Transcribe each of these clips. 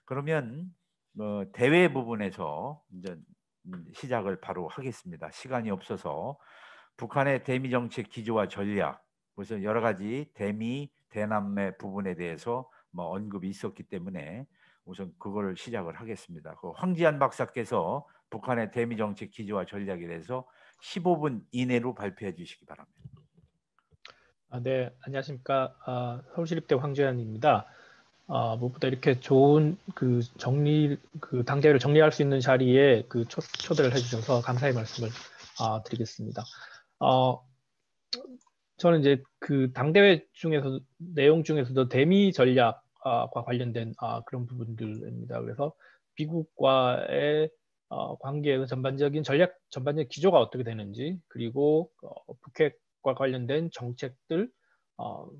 그러면 대외 부분에서 이제 시작을 바로 하겠습니다. 시간이 없어서 북한의 대미 정책 기조와 전략, 무슨 여러 가지 대미 대남의 부분에 대해서 뭐 언급이 있었기 때문에 우선 그걸 시작을 하겠습니다. 그 황지안 박사께서 북한의 대미 정책 기조와 전략에 대해서 15분 이내로 발표해 주시기 바랍니다. 네, 안녕하십니까. 서울시립대 황재현입니다. 무엇보다 이렇게 좋은 그 당대회를 정리할 수 있는 자리에 초대를 해주셔서 감사의 말씀을 드리겠습니다. 저는 이제 그 당대회 중에서 내용 중에서도 대미 전략과 관련된 그런 부분들입니다. 그래서 미국과의 관계에서 전반적인 기조가 어떻게 되는지, 그리고 북핵과 관련된 정책들,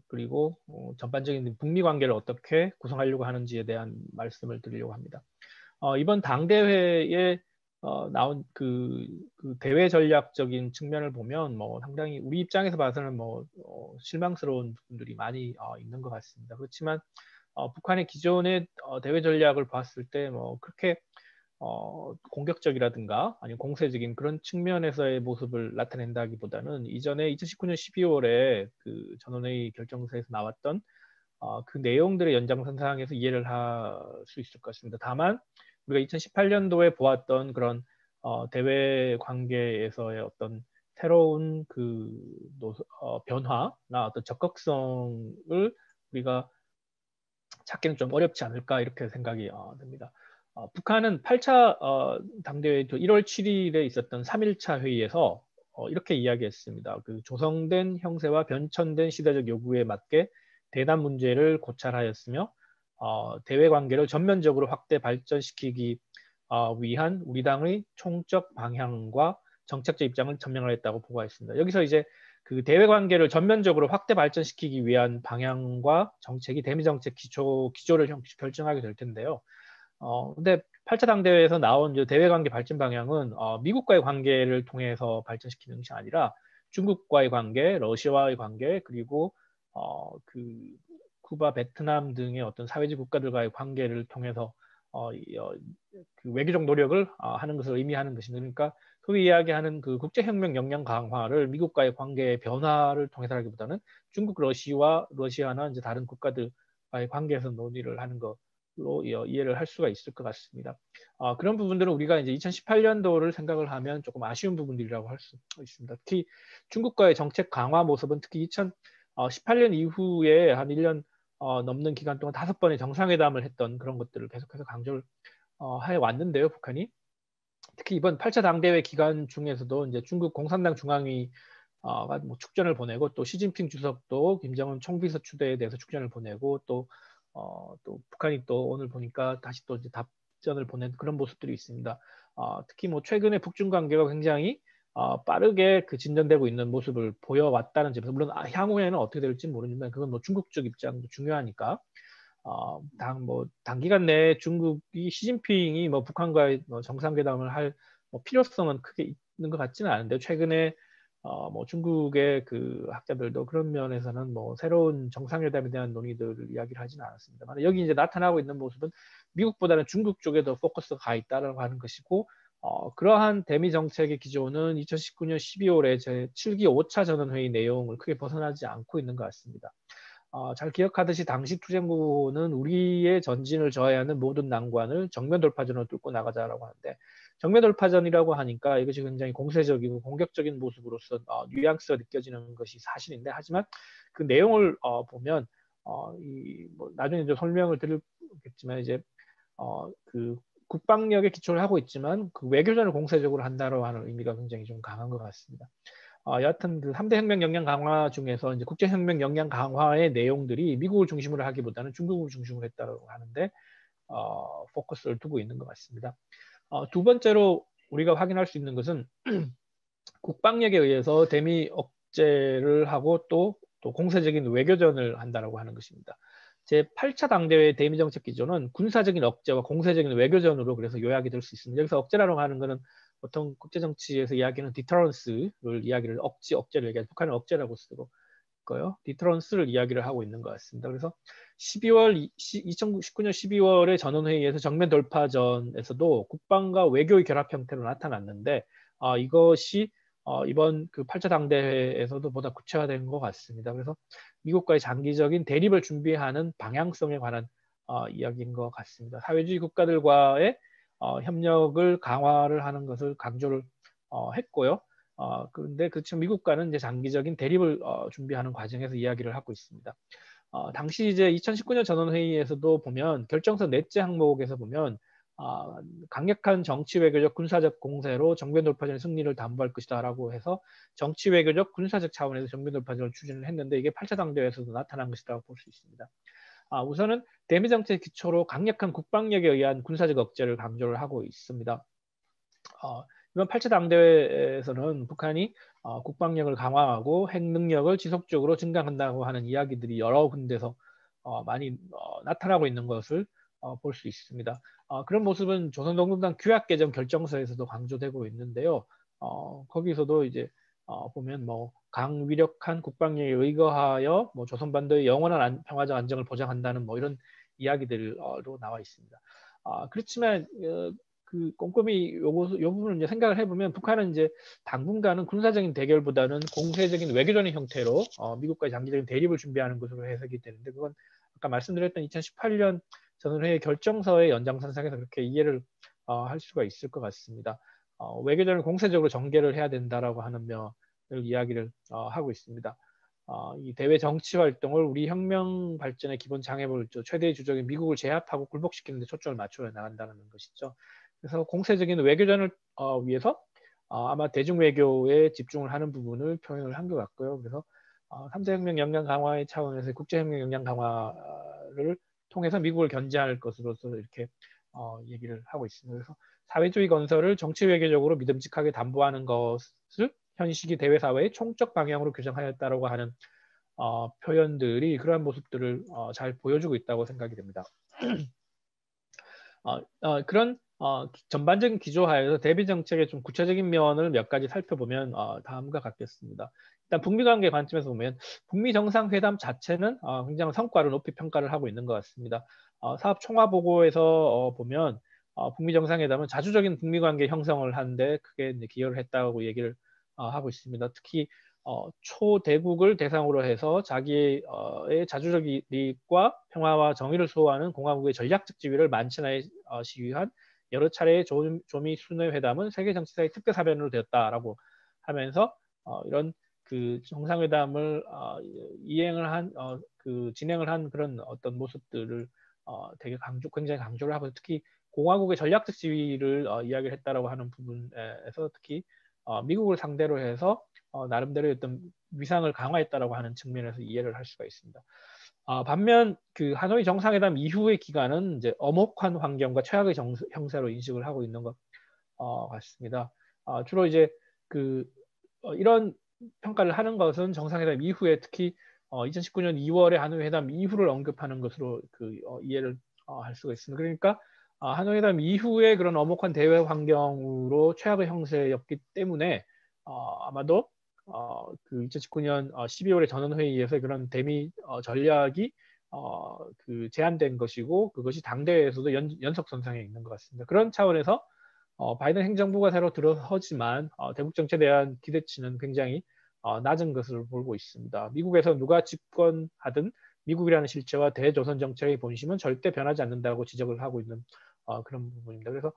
그리고 전반적인 북미 관계를 어떻게 구성하려고 하는지에 대한 말씀을 드리려고 합니다. 이번 당대회에 나온 그 대외 전략적인 측면을 보면 뭐 상당히 우리 입장에서 봐서는 실망스러운 부분들이 많이 있는 것 같습니다. 그렇지만 북한의 기존의 대외 전략을 봤을 때 그렇게 공격적이라든가 아니면 공세적인 그런 측면에서의 모습을 나타낸다기보다는 이전에 2019년 12월에 그 전원회의 결정서에서 나왔던 그 내용들의 연장선상에서 이해를 할 수 있을 것입니다. 다만 우리가 2018년도에 보았던 그런 대외 관계에서의 어떤 새로운 변화나 어떤 적극성을 우리가 찾기는 좀 어렵지 않을까 이렇게 생각이 듭니다. 북한은 8차 당대회 1월 7일에 있었던 3일차 회의에서 이렇게 이야기했습니다. 그 조성된 형세와 변천된 시대적 요구에 맞게 대남 문제를 고찰하였으며 대외 관계를 전면적으로 확대 발전시키기 위한 우리 당의 총적 방향과 정책적 입장을 전명하였다고 보고했습니다. 여기서 이제 그 대외 관계를 전면적으로 확대 발전시키기 위한 방향과 정책이 대미 정책 기조를 결정하게 될 텐데요. 근데 8차 당대회에서 나온 대외 관계 발전 방향은 미국과의 관계를 통해서 발전시키는 것이 아니라 중국과의 관계, 러시아와의 관계, 그리고 쿠바, 베트남 등의 어떤 사회주의 국가들과의 관계를 통해서 그 외교적 노력을 하는 것을 의미하는 것입니다. 그러니까 그 이야기하는 그 국제혁명 역량 강화를 미국과의 관계의 변화를 통해서라기보다는 중국, 러시아나 이제 다른 국가들과의 관계에서 논의를 하는 것으로 이해를 할 수가 있을 것 같습니다. 그런 부분들은 우리가 이제 2018년도를 생각을 하면 조금 아쉬운 부분들이라고 할 수 있습니다. 특히 중국과의 정책 강화 모습은 특히 2018년 이후에 한 1년 넘는 기간 동안 5번의 정상회담을 했던 그런 것들을 계속해서 강조를 해왔는데요, 북한이. 특히 이번 8차 당대회 기간 중에서도 이제 중국 공산당 중앙위가 축전을 보내고 또 시진핑 주석도 김정은 총비서 추대에 대해서 축전을 보내고 또 북한이 또 오늘 보니까 다시 또 이제 답전을 보낸 그런 모습들이 있습니다. 특히 최근에 북중 관계가 굉장히 빠르게 진전되고 있는 모습을 보여왔다는 점에서 물론 향후에는 어떻게 될지 모르지만 그건 중국 쪽 입장도 중요하니까 단기간 내에 중국이 시진핑이 북한과의 정상회담을 할 필요성은 크게 있는 것 같지는 않은데 최근에 중국의 그 학자들도 그런 면에서는 새로운 정상회담에 대한 논의들을 이야기를 하지는 않았습니다만 여기 이제 나타나고 있는 모습은 미국보다는 중국 쪽에 더 포커스가 가 있다라고 하는 것이고 그러한 대미 정책의 기조는 2019년 12월에 제 7기 5차 전원회의 내용을 크게 벗어나지 않고 있는 것 같습니다. 잘 기억하듯이 당시 투쟁부는 우리의 전진을 저해하는 모든 난관을 정면 돌파전으로 뚫고 나가자라고 하는데 정면 돌파전이라고 하니까 이것이 굉장히 공세적이고 공격적인 모습으로서 뉘앙스가 느껴지는 것이 사실인데 하지만 그 내용을 보면 나중에 이제 설명을 드리겠지만 이제 그 국방력에 기초를 하고 있지만 그 외교전을 공세적으로 한다고 하는 의미가 굉장히 좀 강한 것 같습니다. 여하튼 그 3대 혁명 역량 강화 중에서 이제 국제혁명 역량 강화의 내용들이 미국을 중심으로 하기보다는 중국을 중심으로 했다고 하는데 포커스를 두고 있는 것 같습니다. 두 번째로 우리가 확인할 수 있는 것은 국방력에 의해서 대미 억제를 하고 또 공세적인 외교전을 한다고 하는 것입니다. 제8차 당대회 대미정책 기조는 군사적인 억제와 공세적인 외교전으로 그래서 요약이 될 수 있습니다. 여기서 억제라고 하는 것은 보통 국제정치에서 이야기하는 디터런스를 이야기를 억제를 얘기하죠. 북한은 억제라고 쓰고 있고요. 디터런스를 이야기를 하고 있는 것 같습니다. 그래서 2019년 12월의 전원회의에서 정면 돌파전에서도 국방과 외교의 결합 형태로 나타났는데 이것이 이번 그 8차 당대회에서도 보다 구체화된 것 같습니다. 그래서 미국과의 장기적인 대립을 준비하는 방향성에 관한 이야기인 것 같습니다. 사회주의 국가들과의 협력을 강화를 하는 것을 강조를 했고요. 그런데 그렇지만 미국과는 이제 장기적인 대립을 준비하는 과정에서 이야기를 하고 있습니다. 당시 이제 2019년 전원회의에서도 보면 결정서 넷째 항목에서 보면 강력한 정치 외교적 군사적 공세로 정면 돌파전의 승리를 담보할 것이다라고 해서 정치 외교적 군사적 차원에서 정면 돌파전을 추진을 했는데 이게 8차 당대회에서도 나타난 것이라고 볼 수 있습니다. 우선은 대미 정책 기초로 강력한 국방력에 의한 군사적 억제를 강조를 하고 있습니다. 이번 8차 당대회에서는 북한이 국방력을 강화하고 핵 능력을 지속적으로 증강한다고 하는 이야기들이 여러 군데서 많이 나타나고 있는 것을 볼 수 있습니다. 그런 모습은 조선동독당 규약개정 결정서에서도 강조되고 있는데요. 거기서도 이제 보면 뭐 강위력한 국방력에 의거하여 뭐 조선반도의 영원한 평화적 안정을 보장한다는 뭐 이런 이야기들로 나와 있습니다. 그렇지만 그 꼼꼼히 요 부분을 이제 생각을 해보면 북한은 이제 당분간은 군사적인 대결보다는 공세적인 외교전의 형태로 미국과의 장기적인 대립을 준비하는 것으로 해석이 되는데 그건 아까 말씀드렸던 2018년 전원회의 결정서의 연장선상에서 그렇게 이해를 할 수가 있을 것 같습니다. 외교전을 공세적으로 전개를 해야 된다라고 하는 면을 이야기를 하고 있습니다. 이 대외 정치 활동을 우리 혁명 발전의 기본 장애물 최대의 주적인 미국을 제압하고 굴복시키는 데 초점을 맞춰 나간다는 것이죠. 그래서 공세적인 외교전을 위해서 아마 대중 외교에 집중을 하는 부분을 표현을 한 것 같고요. 그래서 3대 혁명 역량 강화의 차원에서 국제 혁명 역량 강화를 통해서 미국을 견제할 것으로서 이렇게 얘기를 하고 있습니다. 그래서 사회주의 건설을 정치 외교적으로 믿음직하게 담보하는 것을 현 시기 대외 사회의 총적 방향으로 규정하였다라고 하는 표현들이 그러한 모습들을 잘 보여주고 있다고 생각이 됩니다. 그런 전반적인 기조하에서 대비 정책의 좀 구체적인 면을 몇 가지 살펴보면 다음과 같겠습니다. 일단 북미 관계 관점에서 보면 북미 정상회담 자체는 굉장히 성과를 높이 평가를 하고 있는 것 같습니다. 사업 총화 보고에서 보면 북미 정상회담은 자주적인 북미 관계 형성을 하는데 크게 이제 기여를 했다고 얘기를 하고 있습니다. 특히 초대국을 대상으로 해서 자기의 자주적 이익과 평화와 정의를 수호하는 공화국의 전략적 지위를 만천하에 시위한 여러 차례의 조미 순회 회담은 세계 정치사의 특별 사변으로 되었다라고 하면서 이런 그 정상회담을 이행을 한 그 진행을 한 그런 어떤 모습들을 되게 굉장히 강조를 하고 특히 공화국의 전략적 지위를 이야기를 했다라고 하는 부분에서 특히 미국을 상대로 해서 나름대로 어떤 위상을 강화했다라고 하는 측면에서 이해를 할 수가 있습니다. 반면 그 하노이 정상회담 이후의 기간은 이제 엄혹한 환경과 최악의 형세로 인식을 하고 있는 것 같습니다. 주로 이제 그 이런 평가를 하는 것은 정상회담 이후에 특히 2019년 2월에 하노이 회담 이후를 언급하는 것으로 그 이해를 할 수가 있습니다. 그러니까 하노이 회담 이후에 그런 엄혹한 대외 환경으로 최악의 형세였기 때문에 아마도 그 2019년 12월에 전원회의에서 그런 대미 전략이 그 제한된 것이고 그것이 당대회에서도 연속선상에 있는 것 같습니다. 그런 차원에서 바이든 행정부가 새로 들어서지만 대북 정책에 대한 기대치는 굉장히 낮은 것을 보고 있습니다. 미국에서 누가 집권하든 미국이라는 실체와 대조선 정책의 본심은 절대 변하지 않는다고 지적을 하고 있는 그런 부분입니다. 그래서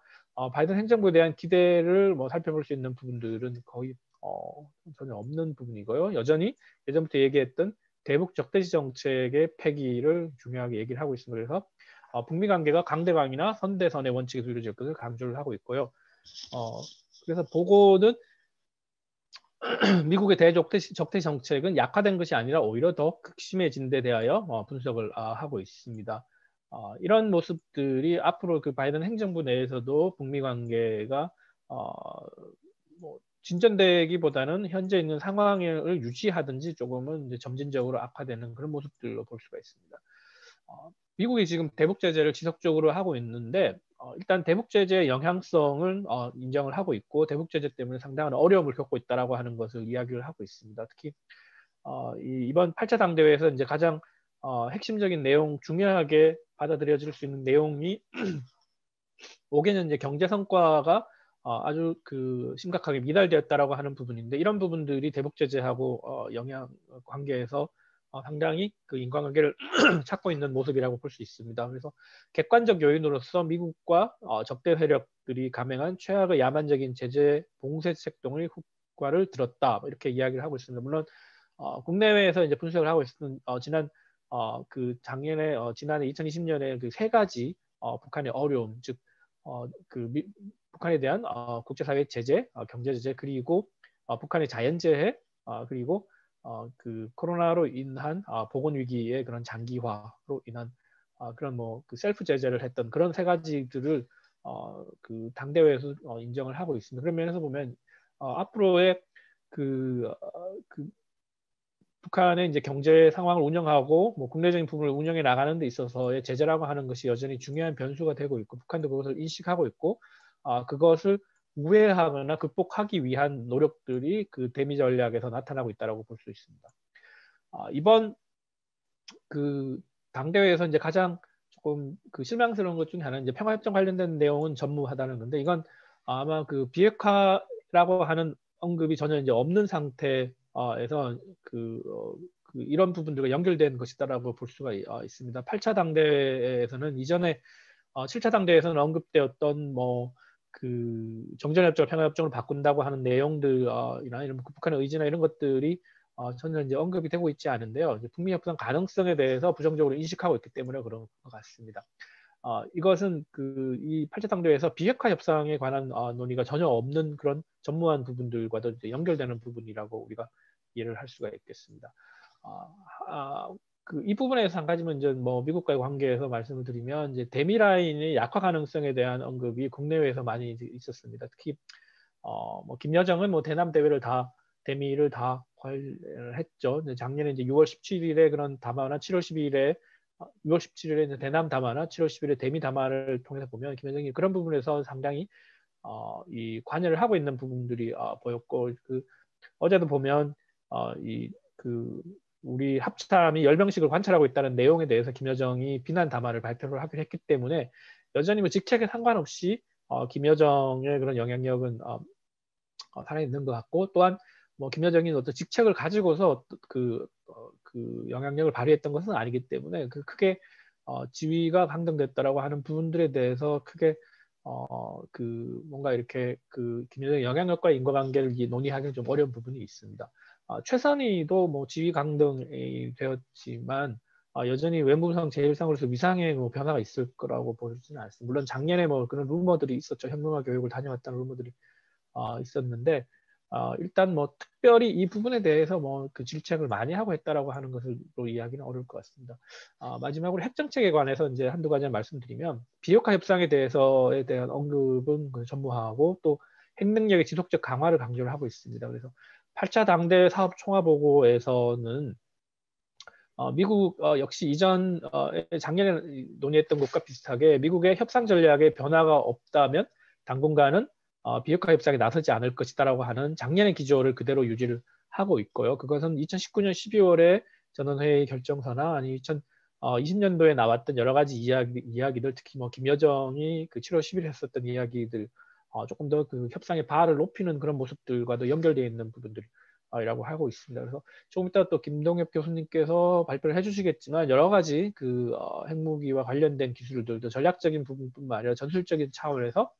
바이든 행정부에 대한 기대를 뭐 살펴볼 수 있는 부분들은 거의 전혀 없는 부분이고요. 여전히 예전부터 얘기했던 대북 적대시 정책의 폐기를 중요하게 얘기를 하고 있습니다. 그래서 북미 관계가 강대강이나 선대선의 원칙에서 이루어질 것을 강조를 하고 있고요. 그래서 보고는 미국의 대적대시 정책은 약화된 것이 아니라 오히려 더 극심해진 데 대하여 분석을 하고 있습니다. 이런 모습들이 앞으로 그 바이든 행정부 내에서도 북미 관계가 뭐 진전되기보다는 현재 있는 상황을 유지하든지 조금은 이제 점진적으로 악화되는 그런 모습들로 볼 수가 있습니다. 미국이 지금 대북 제재를 지속적으로 하고 있는데 일단 대북 제재의 영향성을 인정을 하고 있고 대북 제재 때문에 상당한 어려움을 겪고 있다라고 하는 것을 이야기를 하고 있습니다. 특히 이번 8차 당대회에서 이제 가장 핵심적인 내용, 중요하게 받아들여질 수 있는 내용이 5개년 이제 경제 성과가 아주 그 심각하게 미달되었다라고 하는 부분인데, 이런 부분들이 대북 제재하고 영향 관계에서 상당히 그 인과관계를 찾고 있는 모습이라고 볼 수 있습니다. 그래서 객관적 요인으로서 미국과 적대 세력들이 감행한 최악의 야만적인 제재 봉쇄책 등의 효과를 들었다, 이렇게 이야기를 하고 있습니다. 물론 국내외에서 이제 분석을 하고 있는 그 작년에 지난해 2020년에 그 세 가지 북한의 어려움, 즉 북한에 대한 국제사회 제재, 경제 제재, 그리고 북한의 자연재해, 그리고 그 코로나로 인한 보건 위기의 그런 장기화로 인한 그런 뭐 그 셀프 제재를 했던 그런 세 가지들을 그 당대회에서 인정을 하고 있습니다. 그런 면에서 보면 앞으로의 그 북한의 이제 경제 상황을 운영하고 뭐 국내적인 부분을 운영해 나가는 데 있어서의 제재라고 하는 것이 여전히 중요한 변수가 되고 있고, 북한도 그것을 인식하고 있고, 그것을 우회하거나 극복하기 위한 노력들이 그 대미 전략에서 나타나고 있다고 볼 수 있습니다. 이번 그 당대회에서 이제 가장 조금 그 실망스러운 것 중에 하나는 이제 평화협정 관련된 내용은 전무하다는 건데, 이건 아마 그 비핵화라고 하는 언급이 전혀 이제 없는 상태에서 이런 부분들과 연결된 것이다라고 볼 수가 있습니다. 8차 당대에서는 이전에 7차 당대에서는 언급되었던 뭐 그 정전협정, 평화협정을 바꾼다고 하는 내용들이나 이런 북한의 의지나 이런 것들이 전혀 이제 언급이 되고 있지 않은데요. 북미 협상 가능성에 대해서 부정적으로 인식하고 있기 때문에 그런 것 같습니다. 이것은 이 8차 당대회에서 비핵화 협상에 관한 논의가 전혀 없는 그런 전무한 부분들과도 이제 연결되는 부분이라고 우리가 이해를 할 수가 있겠습니다. 이 부분에서 한 가지만 이제 뭐 미국과의 관계에서 말씀을 드리면, 이제 대미 라인의 약화 가능성에 대한 언급이 국내외에서 많이 있었습니다. 특히 뭐 김여정은 뭐 대남 대회를 대미를 다 했죠. 작년에 이제 6월 17일에 그런 담화나 7월 12일에 6월 17일에 대남 담화나 7월 10일에 대미 담화를 통해서 보면 김여정이 그런 부분에서 상당히 이 관여를 하고 있는 부분들이 보였고, 어제도 보면 우리 합참이 열병식을 관찰하고 있다는 내용에 대해서 김여정이 비난 담화를 발표를 하긴 했기 때문에, 여전히 뭐 직책에 상관없이 김여정의 그런 영향력은 살아있는 것 같고, 또한 뭐 김여정이 어떤 직책을 가지고서 그 영향력을 발휘했던 것은 아니기 때문에 크게 지위가 강등됐다라고 하는 부분들에 대해서 크게 뭔가 이렇게 김여정의 영향력과 인과관계를 논의하기는 좀 어려운 부분이 있습니다. 최선희도 뭐 지위 강등이 되었지만 여전히 외무상 제1상으로서 위상에 뭐 변화가 있을 거라고 보지는 않습니다. 물론 작년에 뭐 그런 루머들이 있었죠. 현명화 교육을 다녀왔다는 루머들이 있었는데, 일단 뭐 특별히 이 부분에 대해서 뭐 그 질책을 많이 하고 했다라고 하는 것으로 이야기는 어려울 것 같습니다. 마지막으로 핵 정책에 관해서 이제 한두 가지 말씀드리면, 비핵화 협상에 대한 언급은 전무하고, 또 핵 능력의 지속적 강화를 강조를 하고 있습니다. 그래서 8차 당대 사업 총화 보고에서는 미국 역시 이전 작년에 논의했던 것과 비슷하게 미국의 협상 전략에 변화가 없다면 당분간은 비핵화 협상에 나서지 않을 것이다라고 하는 작년의 기조를 그대로 유지를 하고 있고요. 그것은 2019년 12월에 전원회의 결정서나 아니 2020년도에 나왔던 여러 가지 이야기들, 특히 뭐 김여정이 그 7월 10일 했었던 이야기들, 조금 더 그 협상의 바를 높이는 그런 모습들과도 연결되어 있는 부분들이라고 하고 있습니다. 그래서 조금 이따 또 김동엽 교수님께서 발표를 해주시겠지만, 여러 가지 핵무기와 관련된 기술들도 전략적인 부분뿐만 아니라 전술적인 차원에서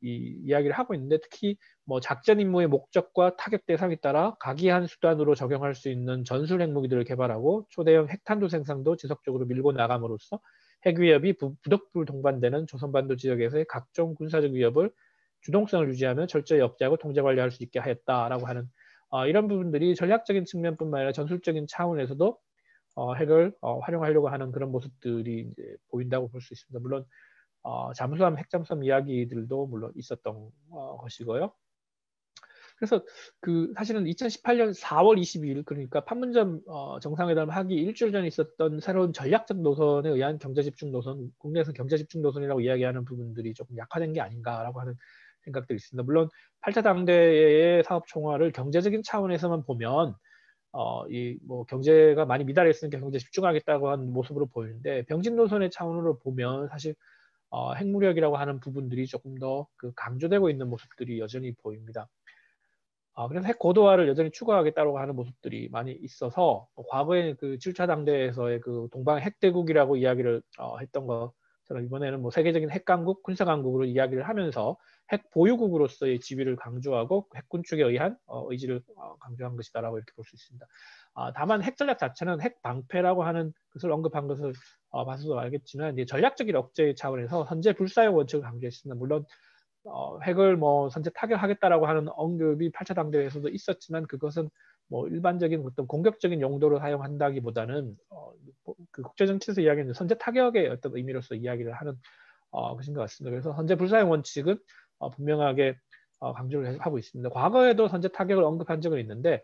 이야기를 하고 있는데, 특히 뭐 작전 임무의 목적과 타격 대상에 따라 각이한 수단으로 적용할 수 있는 전술 핵무기들을 개발하고 초대형 핵탄두 생산도 지속적으로 밀고 나감으로써 핵 위협이 부득불 동반되는 조선반도 지역에서의 각종 군사적 위협을 주동성을 유지하며 철저히 억제하고 통제 관리할 수 있게 하였다라고 하는 이런 부분들이 전략적인 측면뿐만 아니라 전술적인 차원에서도 핵을 활용하려고 하는 그런 모습들이 이제 보인다고 볼 수 있습니다. 물론 잠수함, 핵잠수함 이야기들도 물론 있었던 것이고요. 그래서 사실은 2018년 4월 22일, 그러니까 판문점 정상회담 하기 일주일 전에 있었던 새로운 전략적 노선에 의한 경제 집중 노선, 국내에서 경제 집중 노선이라고 이야기하는 부분들이 조금 약화된 게 아닌가라고 하는 생각들이 있습니다. 물론 8차 당대의 사업 총괄을 경제적인 차원에서만 보면 이 뭐 경제가 많이 미달했으니까 경제 집중하겠다고 하는 모습으로 보이는데 병진 노선의 차원으로 보면 사실 핵무력이라고 하는 부분들이 조금 더 그 강조되고 있는 모습들이 여전히 보입니다. 그래서 핵 고도화를 여전히 추구하겠다고 하는 모습들이 많이 있어서 과거에 그 7차 당대에서의 그 동방 핵대국이라고 이야기를 했던 것처럼 이번에는 뭐 세계적인 핵강국, 군사강국으로 이야기를 하면서 핵 보유국으로서의 지위를 강조하고 핵군축에 의한 의지를 강조한 것이다라고 이렇게 볼 수 있습니다. 다만 핵 전략 자체는 핵 방패라고 하는 것을 언급한 것을 봐서도 알겠지만 전략적인 억제 차원에서 선제 불사용 원칙을 강조했습니다. 물론 핵을 뭐 선제 타격하겠다라고 하는 언급이 8차 당대회에서도 있었지만 그것은 뭐 일반적인 어떤 공격적인 용도로 사용한다기보다는 그 국제 정치에서 이야기하는 선제 타격의 어떤 의미로서 이야기를 하는 것인 것 같습니다. 그래서 선제 불사용 원칙은 분명하게 강조를 하고 있습니다. 과거에도 선제 타격을 언급한 적은 있는데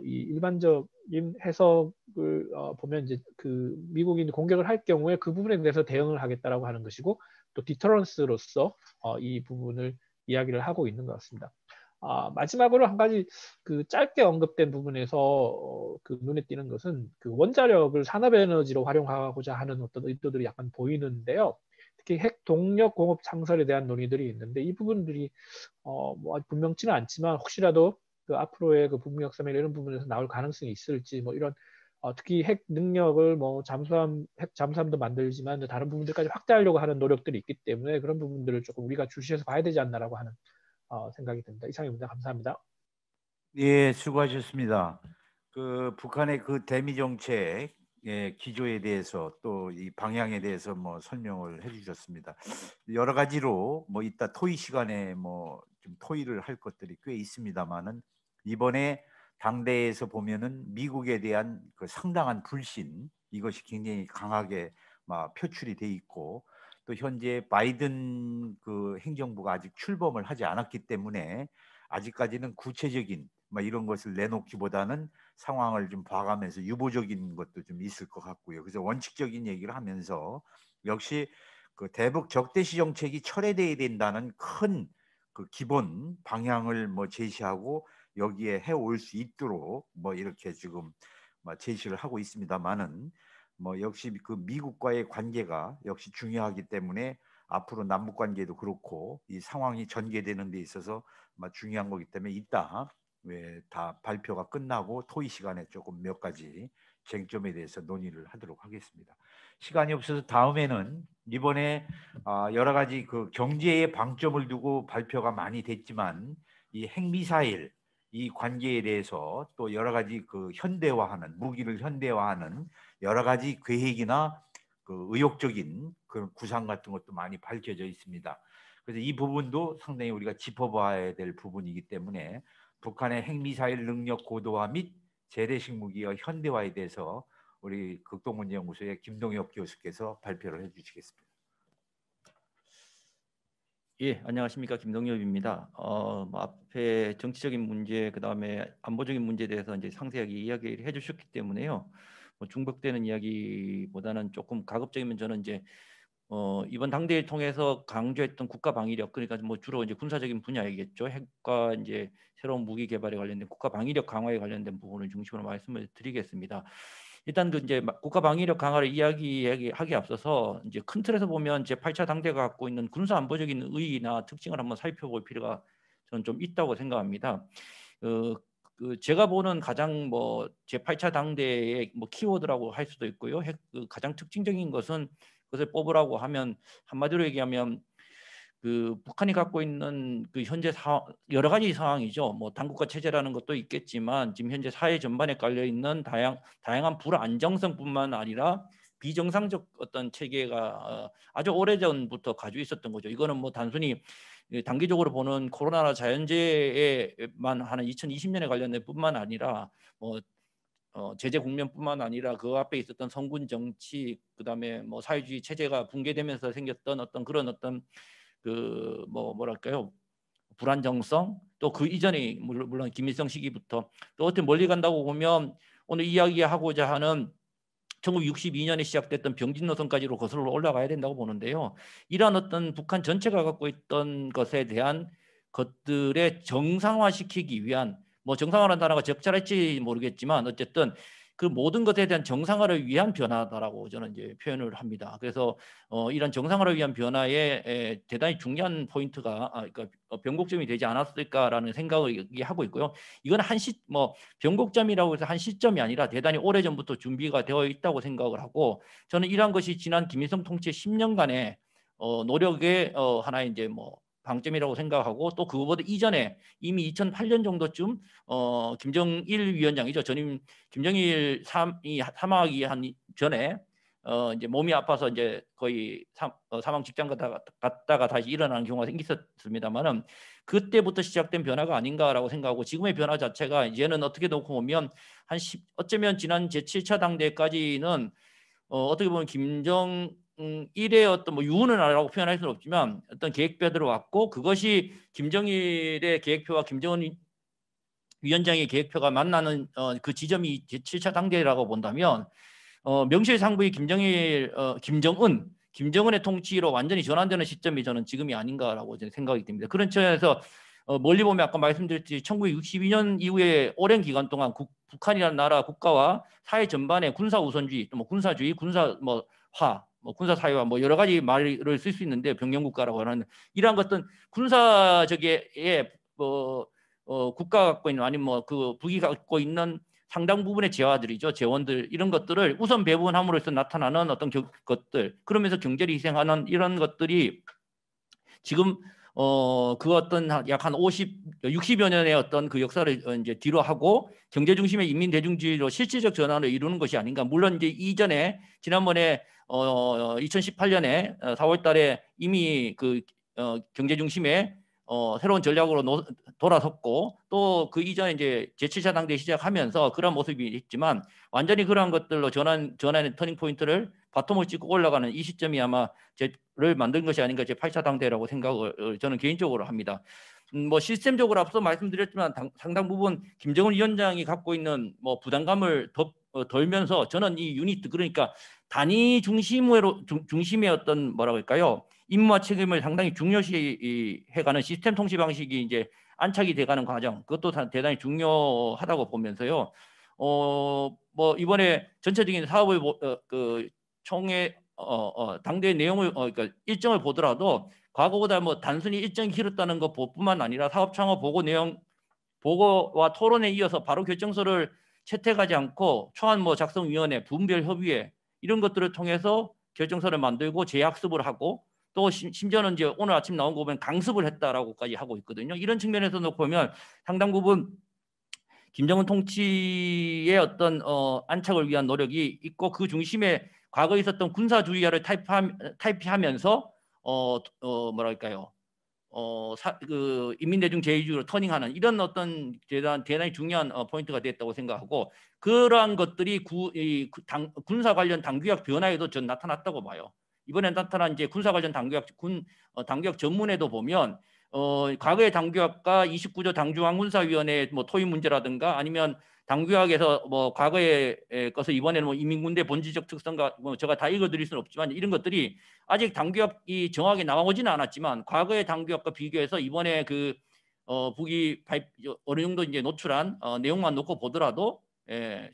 이 일반적인 해석을 보면 이제 그 미국이 공격을 할 경우에 그 부분에 대해서 대응을 하겠다라고 하는 것이고 또 디터런스로서 이 부분을 이야기를 하고 있는 것 같습니다. 마지막으로 한 가지 그 짧게 언급된 부분에서 그 눈에 띄는 것은 그 원자력을 산업에너지로 활용하고자 하는 어떤 의도들이 약간 보이는데요. 특히 핵 동력 공업 창설에 대한 논의들이 있는데 이 부분들이 뭐 아직 분명치는 않지만 혹시라도 그 앞으로의 그 북미 역사면 이런 부분에서 나올 가능성이 있을지 뭐 이런 특히 핵 능력을 뭐 핵 잠수함도 만들지만 다른 부분들까지 확대하려고 하는 노력들이 있기 때문에 그런 부분들을 조금 우리가 주시해서 봐야 되지 않나라고 하는 생각이 듭니다. 이상입니다. 감사합니다. 예, 수고하셨습니다. 그 북한의 그 대미 정책의 기조에 대해서 또 이 방향에 대해서 뭐 설명을 해주셨습니다. 여러 가지로 뭐 이따 토의 시간에 뭐 좀 토의를 할 것들이 꽤 있습니다만은 이번에 당대에서 보면은 미국에 대한 그 상당한 불신 이것이 굉장히 강하게 막 표출이 돼 있고 또 현재 바이든 그 행정부가 아직 출범을 하지 않았기 때문에 아직까지는 구체적인 뭐 이런 것을 내놓기보다는 상황을 좀 봐가면서 유보적인 것도 좀 있을 것 같고요. 그래서 원칙적인 얘기를 하면서 역시 그 대북 적대시 정책이 철회돼야 된다는 큰 그 기본 방향을 뭐 제시하고 여기에 해올 수 있도록 뭐 이렇게 지금 뭐 제시를 하고 있습니다만은 뭐 역시 그 미국과의 관계가 역시 중요하기 때문에 앞으로 남북 관계도 그렇고 이 상황이 전개되는 데 있어서 중요한 거기 때문에 이따 다 발표가 끝나고 토의 시간에 조금 몇 가지 쟁점에 대해서 논의를 하도록 하겠습니다. 시간이 없어서 다음에는 이번에 여러 가지 그 경제에 방점을 두고 발표가 많이 됐지만 이 핵미사일 이 관계에 대해서 또 여러 가지 그 현대화하는 무기를 현대화하는 여러 가지 계획이나 그 의욕적인 그런 구상 같은 것도 많이 밝혀져 있습니다. 그래서 이 부분도 상당히 우리가 짚어봐야 될 부분이기 때문에 북한의 핵미사일 능력 고도화 및 재래식 무기의 현대화에 대해서 우리 극동문제연구소의 김동엽 교수께서 발표를 해주시겠습니다. 예, 안녕하십니까. 김동엽입니다. 뭐 앞에 정치적인 문제, 그 다음에 안보적인 문제에 대해서 이제 상세하게 이야기를 해주셨기 때문에요. 뭐 중복되는 이야기보다는 조금 가급적이면 저는 이제 이번 당대회를 통해서 강조했던 국가 방위력, 그러니까 뭐 주로 이제 군사적인 분야이겠죠. 핵과 이제 새로운 무기 개발에 관련된 국가 방위력 강화에 관련된 부분을 중심으로 말씀을 드리겠습니다. 일단 그 이제 국가 방위력 강화를 이야기하기 앞서서 이제 큰 틀에서 보면 제 8차 당대가 갖고 있는 군사 안보적인 의의나 특징을 한번 살펴볼 필요가 저는 좀 있다고 생각합니다. 그 제가 보는 가장 뭐 제 8차 당대의 뭐 키워드라고 할 수도 있고요. 그 가장 특징적인 것은 그것을 뽑으라고 하면 한마디로 얘기하면 그 북한이 갖고 있는 그 현재 여러 가지 상황이죠. 뭐 당국가 체제라는 것도 있겠지만 지금 현재 사회 전반에 깔려 있는 다양한 불안정성뿐만 아니라 비정상적 어떤 체계가 아주 오래전부터 가지고 있었던 거죠. 이거는 뭐 단순히 단기적으로 보는 코로나나 자연재해만 하는 2020년에 관련된 뿐만 아니라 뭐 제재 국면뿐만 아니라 그 앞에 있었던 성군 정치, 그다음에 뭐 사회주의 체제가 붕괴되면서 생겼던 어떤 그런 어떤 그 뭐랄까요, 불안정성, 또 그 이전에 물론 김일성 시기부터 또 어떻게 멀리 간다고 보면 오늘 이야기하고자 하는 1962년에 시작됐던 병진 노선까지로 거슬러 올라가야 된다고 보는데요. 이러한 어떤 북한 전체가 갖고 있던 것에 대한 것들의 정상화시키기 위한 뭐 정상화라는 단어가 적절할지 모르겠지만 어쨌든 그 모든 것에 대한 정상화를 위한 변화다라고 저는 이제 표현을 합니다. 그래서 이런 정상화를 위한 변화에 대단히 중요한 포인트가 그러니까 변곡점이 되지 않았을까라는 생각을 하고 있고요. 이건 뭐 변곡점이라고 해서 한 시점이 아니라 대단히 오래전부터 준비가 되어 있다고 생각을 하고 저는 이러한 것이 지난 김일성 통치의 10년간의 노력의 하나의 이제 뭐 방점이라고 생각하고 또 그거보다 이전에 이미 2008년 정도쯤 김정일 위원장이죠. 전임 김정일 사망하기 한 전에 이제 몸이 아파서 이제 거의 사망 직전 갔다가 다시 일어나는 경우가 생겼습니다만은 그때부터 시작된 변화가 아닌가라고 생각하고 지금의 변화 자체가 이제는 어떻게 놓고 보면 어쩌면 지난 제7차 당대까지는 어떻게 보면 김정일의 어떤 뭐 유언은 아니라고 표현할 수는 없지만 어떤 계획표대로 왔고 그것이 김정일의 계획표와 김정은 위원장의 계획표가 만나는 그 지점이 제7차 당대라고 본다면 명실상부의 김정은의 통치로 완전히 전환되는 시점이 저는 지금이 아닌가라고 저는 생각이 듭니다. 그런 측면에서 멀리 보면 아까 말씀드렸듯이 1962년 이후에 오랜 기간 동안 북한이라는 나라 국가와 사회 전반의 군사 우선주의, 또 뭐 군사주의, 군사 군사 사회와 뭐 여러 가지 말을 쓸 수 있는데 병영국가라고 하는 이러한 것들은 군사적의 국가가 갖고 있는 아니면 뭐 그 북이 갖고 있는 상당 부분의 재화들이죠. 재원들 이런 것들을 우선 배분함으로써 나타나는 어떤 것들 그러면서 경제를 희생하는 이런 것들이 지금 그 어떤 약 한 60여 년의 어떤 그 역사를 이제 뒤로 하고 경제 중심의 인민 대중주의로 실질적 전환을 이루는 것이 아닌가. 물론 이제 이전에 지난번에 2018년에 4월달에 이미 그 경제 중심의 새로운 전략으로 돌아섰고 또 그 이전에 이제 제7차 당대 시작하면서 그런 모습이 있지만 완전히 그러한 것들로 전환의 터닝 포인트를 바텀을 찍고 올라가는 이 시점이 아마 를 만든 것이 아닌가 제8차 당대라고 생각을 저는 개인적으로 합니다. 뭐 시스템적으로 앞서 말씀드렸지만 상당 부분 김정은 위원장이 갖고 있는 뭐 부담감을 덜면서 저는 이 유니트 그러니까 단위 중심의 어떤 뭐라고 할까요? 임무와 책임을 상당히 중요시 해가는 시스템 통치 방식이 이제 안착이 돼가는 과정 그것도 대단히 중요하다고 보면서요. 뭐 이번에 전체적인 사업을 그 총회 당대의 내용을 그러니까 일정을 보더라도 과거보다 뭐 단순히 일정이 길었다는 것뿐만 아니라 사업 창업 보고 내용 보고와 토론에 이어서 바로 결정서를 채택하지 않고 초안 뭐 작성위원회, 분별 협의회 이런 것들을 통해서 결정서를 만들고 재학습을 하고 또 심지어는 이제 오늘 아침 나온 거 보면 강습을 했다라고까지 하고 있거든요. 이런 측면에서 놓고 보면 상당 부분 김정은 통치의 어떤 안착을 위한 노력이 있고 그 중심에 과거에 있었던 군사주의화를 탈피하면서 뭐랄까요? 그 인민대중 제일주의로 터닝하는 이런 어떤 대단히 중요한 포인트가 됐다고 생각하고 그러한 것들이 군사 관련 당규약 변화에도 전 나타났다고 봐요. 이번에 나타난 이제 군사 관련 당규약 전문에도 보면 과거의 당규약과 29조 당중앙군사위원회 뭐 토의 문제라든가 아니면 당규약에서 뭐 과거의 것을 이번에는 뭐 인민군대 본질적 특성과 뭐 제가 다 읽어드릴 수는 없지만 이런 것들이 아직 당규약이 정확하게 나오지는 않았지만 과거의 당규약과 비교해서 이번에 그 북이 어느 정도 이제 노출한 내용만 놓고 보더라도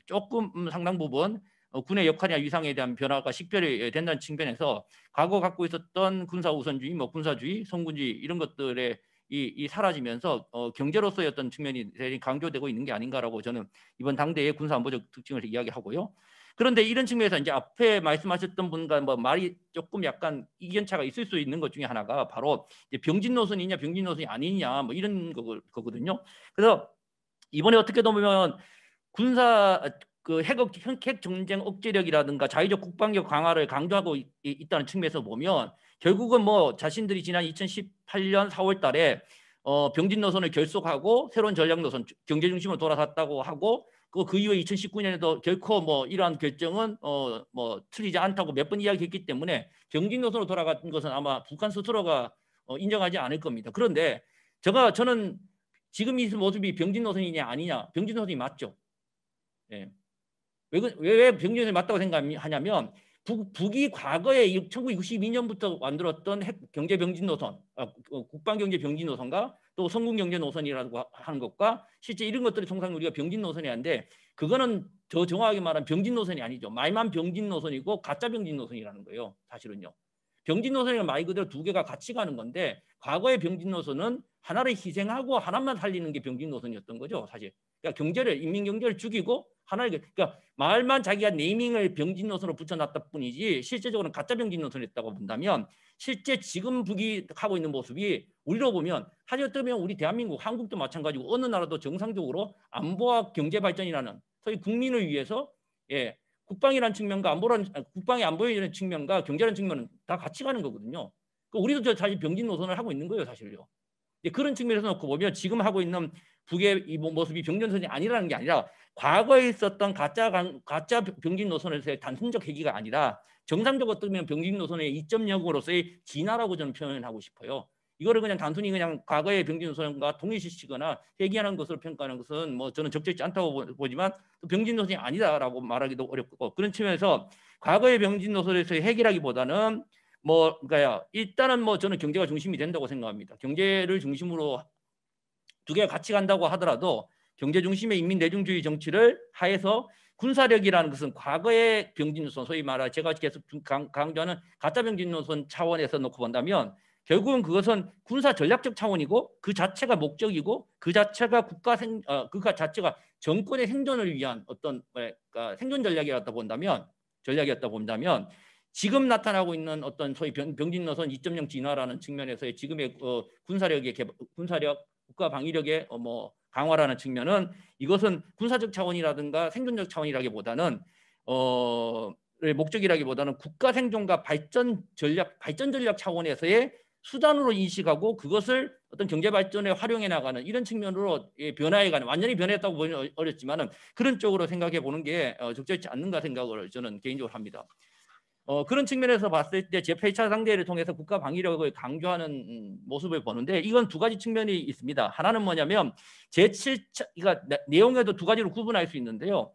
조금 상당 부분 군의 역할이나 위상에 대한 변화가 식별이 된다는 측면에서 과거 갖고 있었던 군사 우선주의, 뭐 군사주의, 성군주의 이런 것들의 이 사라지면서 경제로서의 어떤 측면이 대단히 강조되고 있는 게 아닌가라고 저는 이번 당대의 군사안보적 특징을 이야기하고요. 그런데 이런 측면에서 이제 앞에 말씀하셨던 분과 뭐 말이 조금 약간 이견차가 있을 수 있는 것 중에 하나가 바로 병진 노선이냐 병진 노선이 아니냐 뭐 이런 거거든요. 그래서 이번에 어떻게 보면 군사 그 핵 전쟁 억제력이라든가 자위적 국방력 강화를 강조하고 있다는 측면에서 보면 결국은 뭐 자신들이 지난 2018년 4월달에 병진 노선을 결속하고 새로운 전략 노선 경제 중심으로 돌아섰다고 하고 그 이후에 2019년에도 결코 뭐 이러한 결정은 뭐 틀리지 않다고 몇 번 이야기했기 때문에 병진 노선으로 돌아간 것은 아마 북한 스스로가 인정하지 않을 겁니다. 그런데 저는 지금 이 모습이 병진 노선이냐 아니냐 병진 노선이 맞죠. 예. 왜 병진 노선이 맞다고 생각하냐면 북이 과거에 1992년부터 만들었던 경제 병진 노선, 국방 경제 병진 노선과 또 성군 경제 노선이라고 하는 것과 실제 이런 것들이 통상 우리가 병진 노선이 한데 그거는 더 정확하게 말하면 병진 노선이 아니죠. 말만 병진 노선이고 가짜 병진 노선이라는 거예요. 사실은요. 병진 노선이란 말 그대로 두 개가 같이 가는 건데 과거의 병진 노선은 하나를 희생하고 하나만 살리는 게 병진 노선이었던 거죠. 사실. 그러니까 경제를 인민 경제를 죽이고 하나를 그러니까 말만 자기가 네이밍을 병진 노선으로 붙여놨다 뿐이지 실제적으로는 가짜 병진 노선이었다고 본다면 실제 지금 북이 하고 있는 모습이 우리로 보면 사실 어떻게 보면 우리 대한민국 한국도 마찬가지고 어느 나라도 정상적으로 안보와 경제 발전이라는 소위 국민을 위해서 국방이라는 측면과 국방의 안보이라는 측면과 경제라는 측면은 다 같이 가는 거거든요. 우리도 사실 병진 노선을 하고 있는 거예요, 사실요. 그런 측면에서 놓고 보면 지금 하고 있는 북의 이 모습이 병진 노선이 아니라는 게 아니라 과거에 있었던 가짜 병진 노선에서의 단순적 회귀가 아니라 정상적으로 뜨면 병진 노선의 2.0으로서의 진화라고 저는 표현하고 싶어요. 이거를 그냥 단순히 그냥 과거의 병진 노선과 동일시시거나 회귀하는 것으로 평가하는 것은 뭐 저는 적절치 않다고 보지만 병진 노선이 아니다라고 말하기도 어렵고 그런 측면에서 과거의 병진 노선에서의 회귀라기보다는 그러니까 일단은 저는 경제가 중심이 된다고 생각합니다. 경제를 중심으로 두 개가 같이 간다고 하더라도 경제 중심의 인민 대중주의 정치를 하에서 군사력이라는 것은 과거의 병진 노선, 소위 말하 제가 계속 강조하는 가짜 병진 노선 차원에서 놓고 본다면 결국은 그것은 군사 전략적 차원이고 그 자체가 목적이고 그 자체가 그 자체가 정권의 생존을 위한 어떤 생존 전략이었다 본다면 지금 나타나고 있는 어떤 소위 병진 노선 2.0 진화라는 측면에서의 지금의 군사력 국가 방위력의 강화라는 측면은 이것은 군사적 차원이라든가 생존적 차원이라기보다는 목적이라기보다는 국가 생존과 발전 전략 차원에서의 수단으로 인식하고 그것을 어떤 경제 발전에 활용해 나가는 이런 측면으로 변화해가는 완전히 변했다고 보기는 어렵지만은 그런 쪽으로 생각해 보는 게 적절치 않는가 생각을 저는 개인적으로 합니다. 그런 측면에서 봤을 때 제8차 상대를 통해서 국가 방위력을 강조하는 모습을 보는데 이건 두 가지 측면이 있습니다. 하나는 뭐냐면 제7차 그러니까 내용에도 두 가지로 구분할 수 있는데요.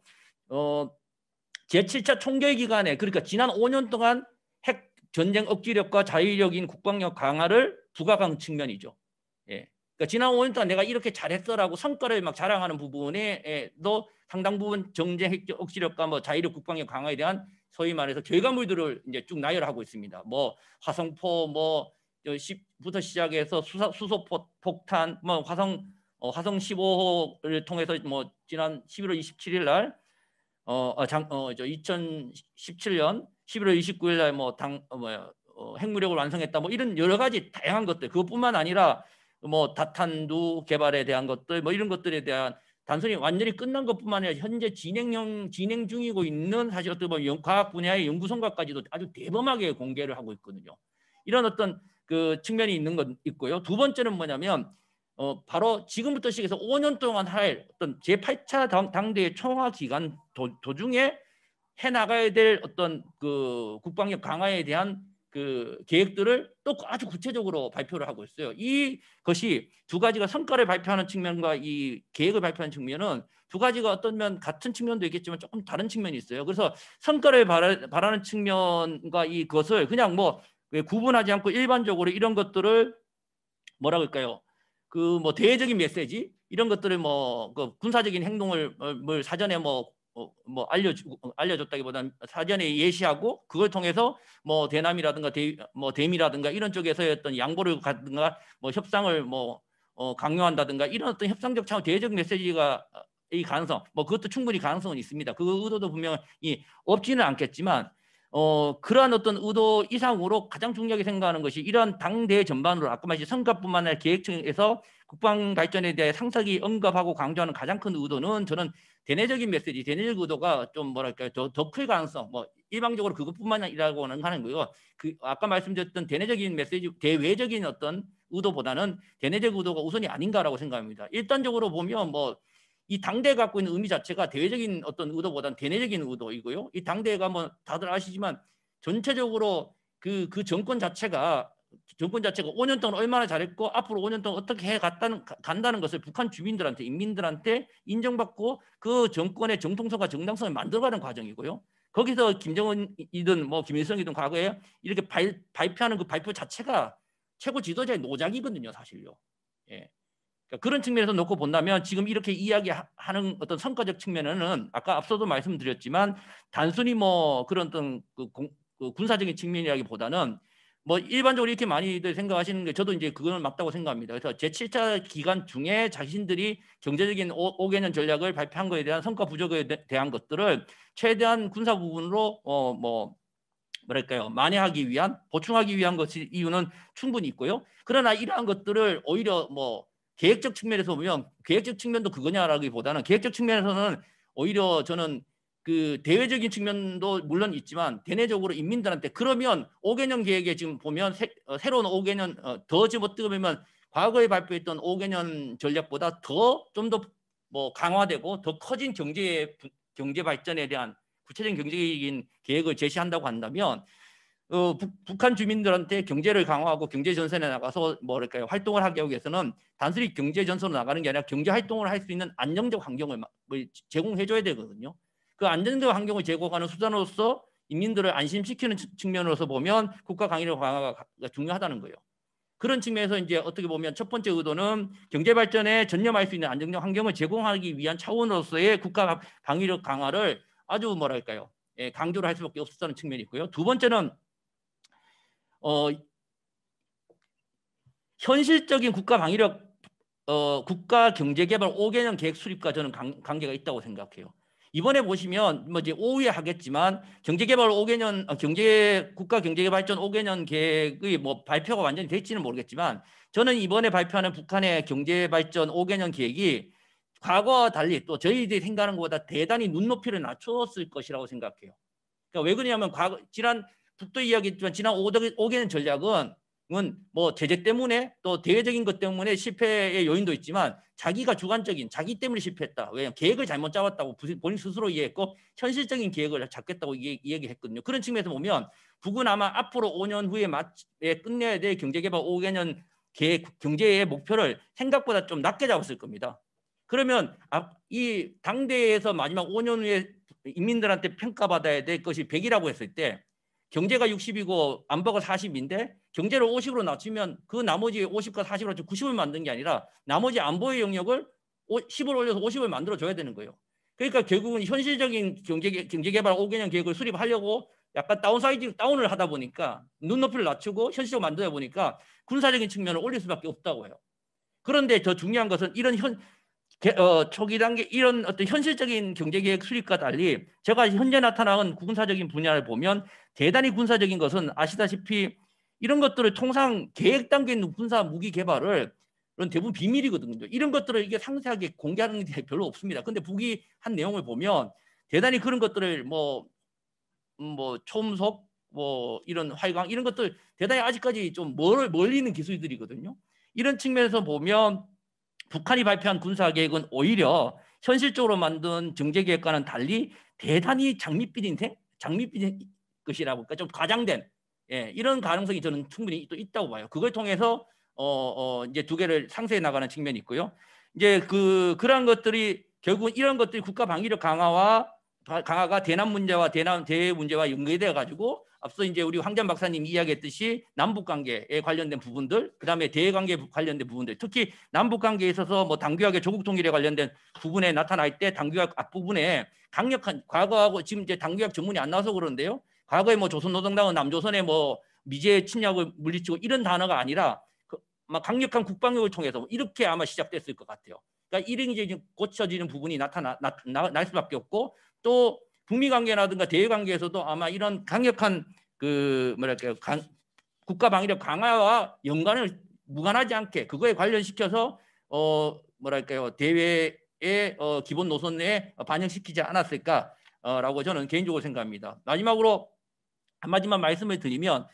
제7차 총결 기간에 그러니까 지난 5년 동안 핵 전쟁 억지력과 자위력인 국방력 강화를 부각한 측면이죠. 그러니까 지난 5년 동안 내가 이렇게 잘했어라고 성과를 막 자랑하는 부분에도 상당 부분 정쟁 핵 억지력과 자위력 국방력 강화에 대한 소위 말해서 결과물들을 이제 쭉 나열하고 있습니다. 화성포 부터 시작해서 수소폭탄 화성 15호를 통해서 지난 11월 27일 날 2017년 11월 29일 날 핵무력을 완성했다 이런 여러 가지 다양한 것들 그것뿐만 아니라 다탄두 개발에 대한 것들 이런 것들에 대한 단순히 완전히 끝난 것뿐만 아니라 현재 진행 중이고 있는 사실 어떤 과학 분야의 연구 성과까지도 아주 대범하게 공개를 하고 있거든요. 이런 어떤 그 측면이 있는 건 있고요. 두 번째는 뭐냐면 바로 지금부터 시작해서 5년 동안 할 어떤 제8차 당대의 총화 기간 도중에 해 나가야 될 어떤 그 국방력 강화에 대한 그 계획들을 또 아주 구체적으로 발표를 하고 있어요. 이것이 두 가지가 성과를 발표하는 측면과 이 계획을 발표하는 측면은 두 가지가 어떤 면 같은 측면도 있겠지만 조금 다른 측면이 있어요. 그래서 성과를 바라는 측면과 이것을 그냥 구분하지 않고 일반적으로 이런 것들을 뭐라 그럴까요? 대외적인 메시지 이런 것들을 그 군사적인 행동을 사전에 알려줬다기보다는 사전에 예시하고 그걸 통해서 대남이라든가 대미라든가 이런 쪽에서의 어떤 양보를 갖든가 협상을 강요한다든가 이런 어떤 협상적 차원 대외적 메시지가 이 가능성 그것도 충분히 가능성은 있습니다. 그 의도도 분명히 없지는 않겠지만 그러한 어떤 의도 이상으로 가장 중요하게 생각하는 것이 이러한 당대 전반으로 아까 말씀 성과뿐만 아니라 계획층에서 국방 발전에 대해 상세히 언급하고 강조하는 가장 큰 의도는 저는 대내적인 메시지, 대내적 의도가 좀 더 클 가능성, 일방적으로 그것뿐만 아니라고는 하는 거고요. 아까 말씀드렸던 대내적인 메시지, 대외적인 어떤 의도보다는 대내적 의도가 우선이 아닌가라고 생각합니다. 일단적으로 보면 이 당대가 갖고 있는 의미 자체가 대외적인 어떤 의도보다는 대내적인 의도이고요. 이 당대가 다들 아시지만 전체적으로 그 정권 자체가 5년 동안 얼마나 잘했고 앞으로 5년 동안 어떻게 간다는 것을 북한 주민들한테 인민들한테 인정받고 그 정권의 정통성과 정당성을 만들어가는 과정이고요. 거기서 김정은이든 뭐 김일성이든 과거에 이렇게 발표하는 그 발표 자체가 최고 지도자의 노작이거든요, 사실요. 예. 그러니까 그런 측면에서 놓고 본다면 지금 이렇게 이야기하는 어떤 성과적 측면에는 아까 앞서도 말씀드렸지만 단순히 뭐 그런 어떤 그 군사적인 측면이라기보다는 뭐 일반적으로 이렇게 많이들 생각하시는 게 저도 이제 그거는 맞다고 생각합니다. 그래서 제7차 기간 중에 자신들이 경제적인 5개년 전략을 발표한 것에 대한 성과 부족에 대한 것들을 최대한 군사 부분으로 뭐랄까요, 만회하기 위한, 보충하기 위한 것이 이유는 충분히 있고요. 그러나 이러한 것들을 오히려 뭐 계획적 측면에서 보면 계획적 측면도 그거냐라기보다는 계획적 측면에서는 오히려 저는 그 대외적인 측면도 물론 있지만 대내적으로 인민들한테 그러면 5개년 계획에 지금 보면 새로운 5개년 더 지금 어떻게 보면 과거에 발표했던 5개년 전략보다 더 좀 더 뭐 강화되고 더 커진 경제 발전에 대한 구체적인 경제적인 계획을 제시한다고 한다면 북한 주민들한테 경제를 강화하고 경제 전선에 나가서 뭐랄까요, 활동을 하기 위해서는 단순히 경제 전선으로 나가는 게 아니라 경제 활동을 할 수 있는 안정적 환경을 제공해줘야 되거든요. 그 안정적 환경을 제공하는 수단으로서 인민들을 안심시키는 측면으로서 보면 국가 강의력 강화가 중요하다는 거예요. 그런 측면에서 이제 어떻게 보면 첫 번째 의도는 경제 발전에 전념할 수 있는 안정적 환경을 제공하기 위한 차원으로서의 국가 방위력 강화를 아주 뭐랄까요, 강조를 할 수밖에 없었다는 측면이 있고요. 두 번째는 현실적인 국가 방위력 국가 경제개발 5개년 계획 수립과 저는 관계가 있다고 생각해요. 이번에 보시면 뭐 이제 오후에 하겠지만 경제개발 5개년 국가 경제발전 5개년 계획의 뭐 발표가 완전히 될지는 모르겠지만 저는 이번에 발표하는 북한의 경제발전 5개년 계획이 과거와 달리 또 저희들이 생각하는 것보다 대단히 눈높이를 낮췄을 것이라고 생각해요. 그러니까 왜 그러냐면 지난 북도 이야기했지만 지난 5개년 전략은 뭐 제재 때문에 또 대외적인 것 때문에 실패의 요인도 있지만 자기가 주관적인 자기 때문에 실패했다. 왜냐하면 계획을 잘못 잡았다고 본인 스스로 이해했고 현실적인 계획을 잡겠다고 얘기했거든요. 그런 측면에서 보면 북은 아마 앞으로 5년 후에 끝내야 될 경제개발 5개년 계획 경제의 목표를 생각보다 좀 낮게 잡았을 겁니다. 그러면 이 당대에서 마지막 5년 후에 인민들한테 평가받아야 될 것이 100이라고 했을 때 경제가 60이고 안보가 40인데 경제를 50으로 낮추면 그 나머지 50과 40으로 90을 만든 게 아니라 나머지 안보의 영역을 10을 올려서 50을 만들어줘야 되는 거예요. 그러니까 결국은 현실적인 경제개발 5개년 계획을 수립하려고 약간 다운을 하다 보니까 눈높이를 낮추고 현실적으로 만들다 보니까 군사적인 측면을 올릴 수밖에 없다고 해요. 그런데 더 중요한 것은 이런 초기 단계 이런 어떤 현실적인 경제계획 수립과 달리 제가 현재 나타나는 군사적인 분야를 보면 대단히 군사적인 것은 아시다시피 이런 것들을 통상 계획 단계에 있는 군사 무기 개발을 대부분 비밀이거든요. 이런 것들을 이게 상세하게 공개하는 게 별로 없습니다. 근데 북이 한 내용을 보면 대단히 그런 것들을 뭐 초음속 뭐 이런 활강 이런 것들 대단히 아직까지 좀 멀리 있는 기술들이거든요. 이런 측면에서 보면 북한이 발표한 군사계획은 오히려 현실적으로 만든 정제계획과는 달리 대단히 장밋빛인 것이라고 할까 좀 과장된 이런 가능성이 저는 충분히 또 있다고 봐요. 그걸 통해서 이제 두 개를 상세히 나가는 측면이 있고요. 이제 그러한 것들이 결국 이런 것들이 국가 방위력 강화가 대남 문제와 대외 문제와 연계되어 가지고 앞서 이제 우리 황전 박사님 이야기했듯이 남북 관계에 관련된 부분들, 그다음에 대외 관계에 관련된 부분들, 특히 남북 관계에 있어서 뭐 당규학의 조국 통일에 관련된 부분에 나타날 때 당규학 앞부분에 강력한 과거하고 지금 이제 당규학 전문이 안 나와서 그러는데요. 과거에 뭐 조선노동당은 남조선의 뭐 미제 침략을 물리치고 이런 단어가 아니라 막 강력한 국방력을 통해서 이렇게 아마 시작됐을 것 같아요. 그러니까 이런 이제 고쳐지는 부분이 날 수밖에 없고 또 북미 관계라든가 대외 관계에서도 아마 이런 강력한 국가 방위력 강화와 무관하지 않게 그거에 관련시켜서 대외의 기본 노선 내에 반영시키지 않았을까라고 저는 개인적으로 생각합니다. 마지막으로 한마디만 말씀을 드리면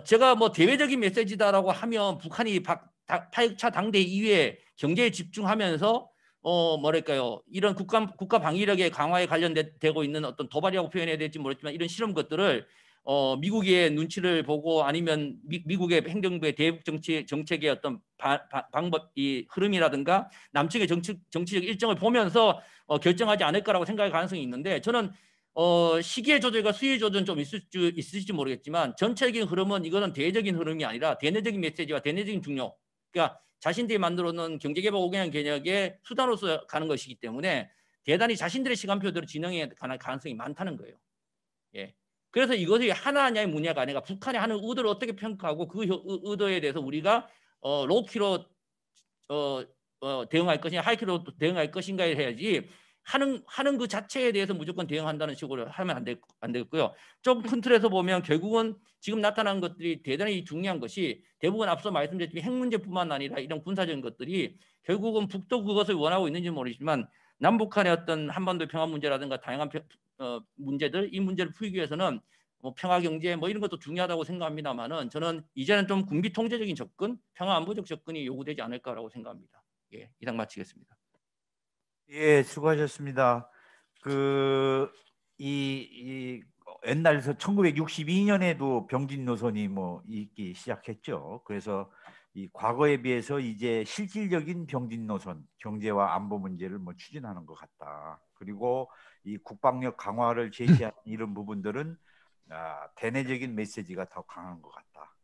제가 뭐 대외적인 메시지다라고 하면 북한이 8차 당대 이후에 경제에 집중하면서 이런 국가 방위력의 강화에 관련되고 있는 어떤 도발이라고 표현해야 될지 모르겠지만 이런 실험 것들을 미국의 눈치를 보고 아니면 미국의 행정부의 대북 정책의 어떤 방법, 이 흐름이라든가 남측의 정치적 일정을 보면서 결정하지 않을까라고 생각할 가능성이 있는데 저는 시기의 조절과 수위의 조절은 좀 있을지 모르겠지만 전체적인 흐름은 이거는 대외적인 흐름이 아니라 대내적인 메시지와 대내적인 중요. 그러니까 자신들이 만들어 놓은 경제개발 5개년 개혁의 수단으로서 가는 것이기 때문에 대단히 자신들의 시간표대로 진행해 가는 가능성이 많다는 거예요. 예. 그래서 이것이 하나냐의 문제가 아니라 북한이 하는 의도를 어떻게 평가하고 그 의도에 대해서 우리가 로키로 대응할 것이냐 하이키로 대응할 것인가에 해야지 하는 그 자체에 대해서 무조건 대응한다는 식으로 하면 안 되겠고요. 좀 큰 틀에서 보면 결국은 지금 나타난 것들이 대단히 중요한 것이 대부분 앞서 말씀드렸지만 핵 문제뿐만 아니라 이런 군사적인 것들이 결국은 북도 그것을 원하고 있는지 모르지만 남북한의 어떤 한반도 평화 문제라든가 다양한 문제들 이 문제를 풀기 위해서는 뭐 평화 경제 뭐 이런 것도 중요하다고 생각합니다만은 저는 이제는 좀 군비 통제적인 접근, 평화 안보적 접근이 요구되지 않을까라고 생각합니다. 예, 이상 마치겠습니다. 예, 수고하셨습니다. 이 옛날에서 1962년에도 병진 노선이 뭐 있기 시작했죠. 그래서 이 과거에 비해서 이제 실질적인 병진 노선, 경제와 안보 문제를 뭐 추진하는 것 같다. 그리고 이 국방력 강화를 제시하는 이런 부분들은 대내적인 메시지가 더 강한 것 같다.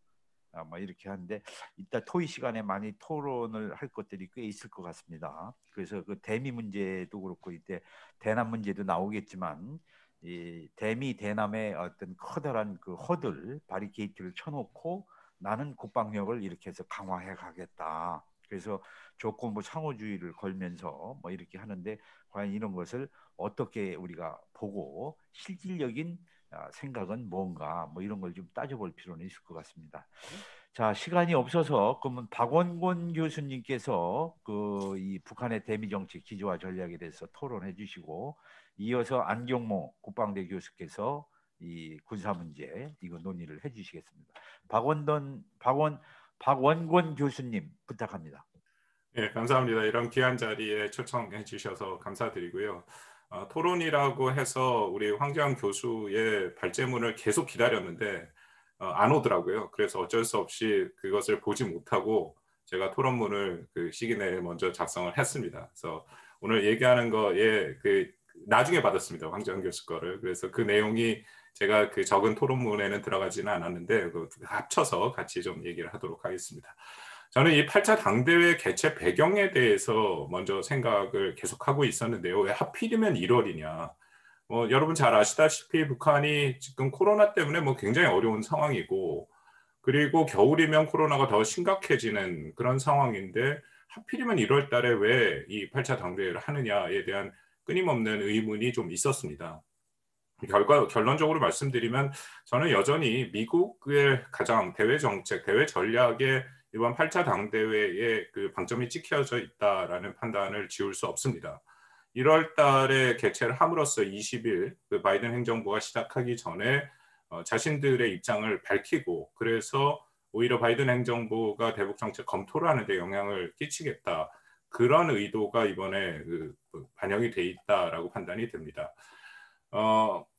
뭐 이렇게 하는데 이따 토의 시간에 많이 토론을 할 것들이 꽤 있을 것 같습니다. 그래서 그 대미 문제도 그렇고 이때 대남 문제도 나오겠지만 이 대미 대남의 어떤 커다란 그 허들 바리케이트를 쳐놓고 나는 국방력을 이렇게 해서 강화해 가겠다. 그래서 조건부 상호주의를 걸면서 뭐 이렇게 하는데 과연 이런 것을 어떻게 우리가 보고 실질적인 생각은 뭔가 뭐 이런 걸 좀 따져볼 필요는 있을 것 같습니다. 자, 시간이 없어서 그러면 박원권 교수님께서 이 북한의 대미 정책 기조와 전략에 대해서 토론해 주시고 이어서 안경모 국방대 교수께서 이 군사 문제 이거 논의를 해 주시겠습니다. 박원권 교수님 부탁합니다. 네, 감사합니다. 이런 귀한 자리에 초청해 주셔서 감사드리고요. 토론이라고 해서 우리 황재환 교수의 발제문을 계속 기다렸는데 안 오더라고요. 그래서 어쩔 수 없이 그것을 보지 못하고 제가 토론문을 그 시기 내에 먼저 작성을 했습니다. 그래서 오늘 얘기하는 거에 나중에 받았습니다. 황재환 교수 거를. 그래서 그 내용이 제가 그 적은 토론문에는 들어가지는 않았는데 합쳐서 같이 좀 얘기를 하도록 하겠습니다. 저는 이 8차 당대회 개최 배경에 대해서 먼저 생각을 계속하고 있었는데요. 왜 하필이면 1월이냐. 여러분 잘 아시다시피 북한이 지금 코로나 때문에 굉장히 어려운 상황이고 그리고 겨울이면 코로나가 더 심각해지는 그런 상황인데 하필이면 1월 달에 왜 이 8차 당대회를 하느냐에 대한 끊임없는 의문이 좀 있었습니다. 결론적으로 말씀드리면 저는 여전히 미국의 가장 대외 정책, 대외 전략에 이번 8차 당대회에 그 방점이 찍혀져 있다라는 판단을 지울 수 없습니다. 1월 달에 개최를 함으로써 20일 그 바이든 행정부가 시작하기 전에 자신들의 입장을 밝히고 그래서 오히려 바이든 행정부가 대북 정책 검토를 하는 데 영향을 끼치겠다. 그런 의도가 이번에 반영이 돼 있다라고 판단이 됩니다.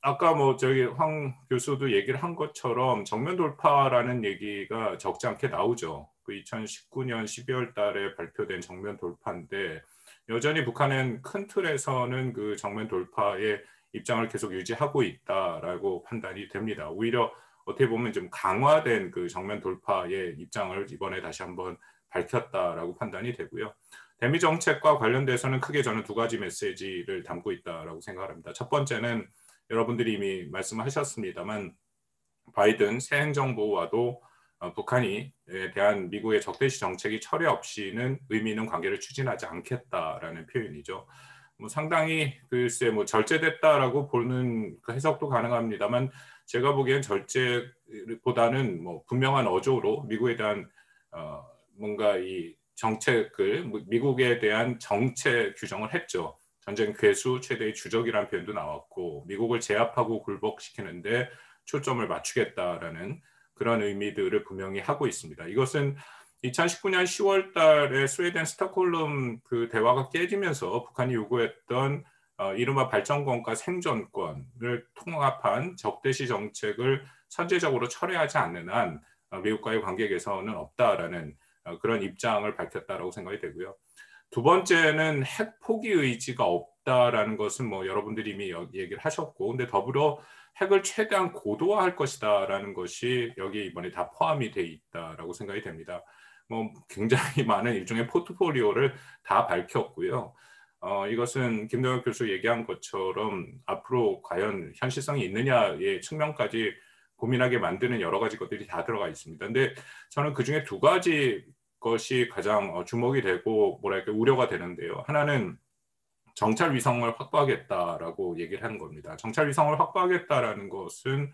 아까 저기 황 교수도 얘기를 한 것처럼 정면 돌파라는 얘기가 적지 않게 나오죠. 그 2019년 12월 달에 발표된 정면 돌파인데 여전히 북한은 큰 틀에서는 그 정면 돌파의 입장을 계속 유지하고 있다라고 판단이 됩니다. 오히려 어떻게 보면 좀 강화된 그 정면 돌파의 입장을 이번에 다시 한번 밝혔다라고 판단이 되고요. 대미 정책과 관련돼서는 크게 저는 두 가지 메시지를 담고 있다라고 생각합니다. 첫 번째는 여러분들이 이미 말씀하셨습니다만 바이든 새 행정부와도 북한이 대한 미국의 적대시 정책이 철회 없이는 의미 있는 관계를 추진하지 않겠다라는 표현이죠. 상당히 글쎄 절제됐다라고 보는 그 해석도 가능합니다만 제가 보기엔 절제보다는 분명한 어조로 미국에 대한 뭔가 이 정책을 미국에 대한 정책 규정을 했죠. 전쟁 괴수 최대의 주적이라는 표현도 나왔고 미국을 제압하고 굴복시키는데 초점을 맞추겠다라는 그런 의미들을 분명히 하고 있습니다. 이것은 2019년 10월 달에 스웨덴 스톡홀름 그 대화가 깨지면서 북한이 요구했던 이른바 발전권과 생존권을 통합한 적대시 정책을 선제적으로 철회하지 않는 한 미국과의 관계 개선은 없다라는 그런 입장을 밝혔다라고 생각이 되고요. 두 번째는 핵 포기 의지가 있다라는 것은 뭐 여러분들이 이미 얘기를 하셨고, 근데 더불어 핵을 최대한 고도화할 것이다라는 것이 여기 이번에 다 포함이 돼 있다라고 생각이 됩니다. 뭐 굉장히 많은 일종의 포트폴리오를 다 밝혔고요. 이것은 김동엽 교수 얘기한 것처럼 앞으로 과연 현실성이 있느냐의 측면까지 고민하게 만드는 여러 가지 것들이 다 들어가 있습니다. 근데 저는 그중에 두 가지 것이 가장 주목이 되고 뭐랄까 우려가 되는데요. 하나는 정찰 위성을 확보하겠다라고 얘기를 하는 겁니다. 정찰 위성을 확보하겠다라는 것은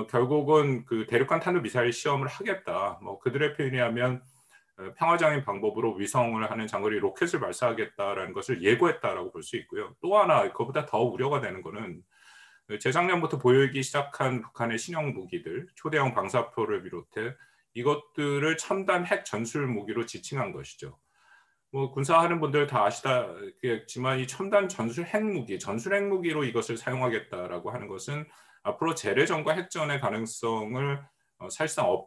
결국은 그 대륙간 탄도 미사일 시험을 하겠다. 뭐 그들의 표현이하면 평화적인 방법으로 위성을 하는 장거리 로켓을 발사하겠다라는 것을 예고했다라고 볼 수 있고요. 또 하나 그것보다 더 우려가 되는 것은 재작년부터 보이기 시작한 북한의 신형 무기들, 초대형 방사포를 비롯해 이것들을 첨단 핵 전술 무기로 지칭한 것이죠. 뭐 군사하는 분들 다 아시다겠지만 이 첨단 전술 핵무기, 전술 핵무기로 이것을 사용하겠다라고 하는 것은 앞으로 재래전과 핵전의 가능성을 사실상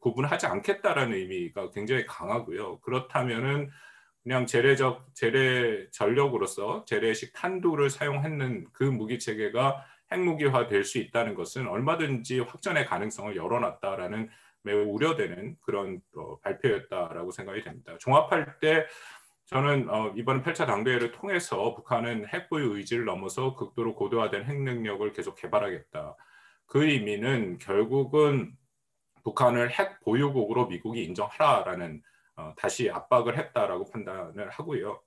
구분하지 않겠다라는 의미가 굉장히 강하고요. 그렇다면은 그냥 재래 전력으로서 재래식 탄두를 사용했는 그 무기 체계가 핵무기화 될 수 있다는 것은 얼마든지 확전의 가능성을 열어놨다라는 매우 우려되는 그런 발표였다라고 생각이 됩니다. 종합할 때 저는 이번 8차 당대회를 통해서 북한은 핵 보유 의지를 넘어서 극도로 고도화된 핵 능력을 계속 개발하겠다. 그 의미는 결국은 북한을 핵 보유국으로 미국이 인정하라라는 다시 압박을 했다라고 판단을 하고요.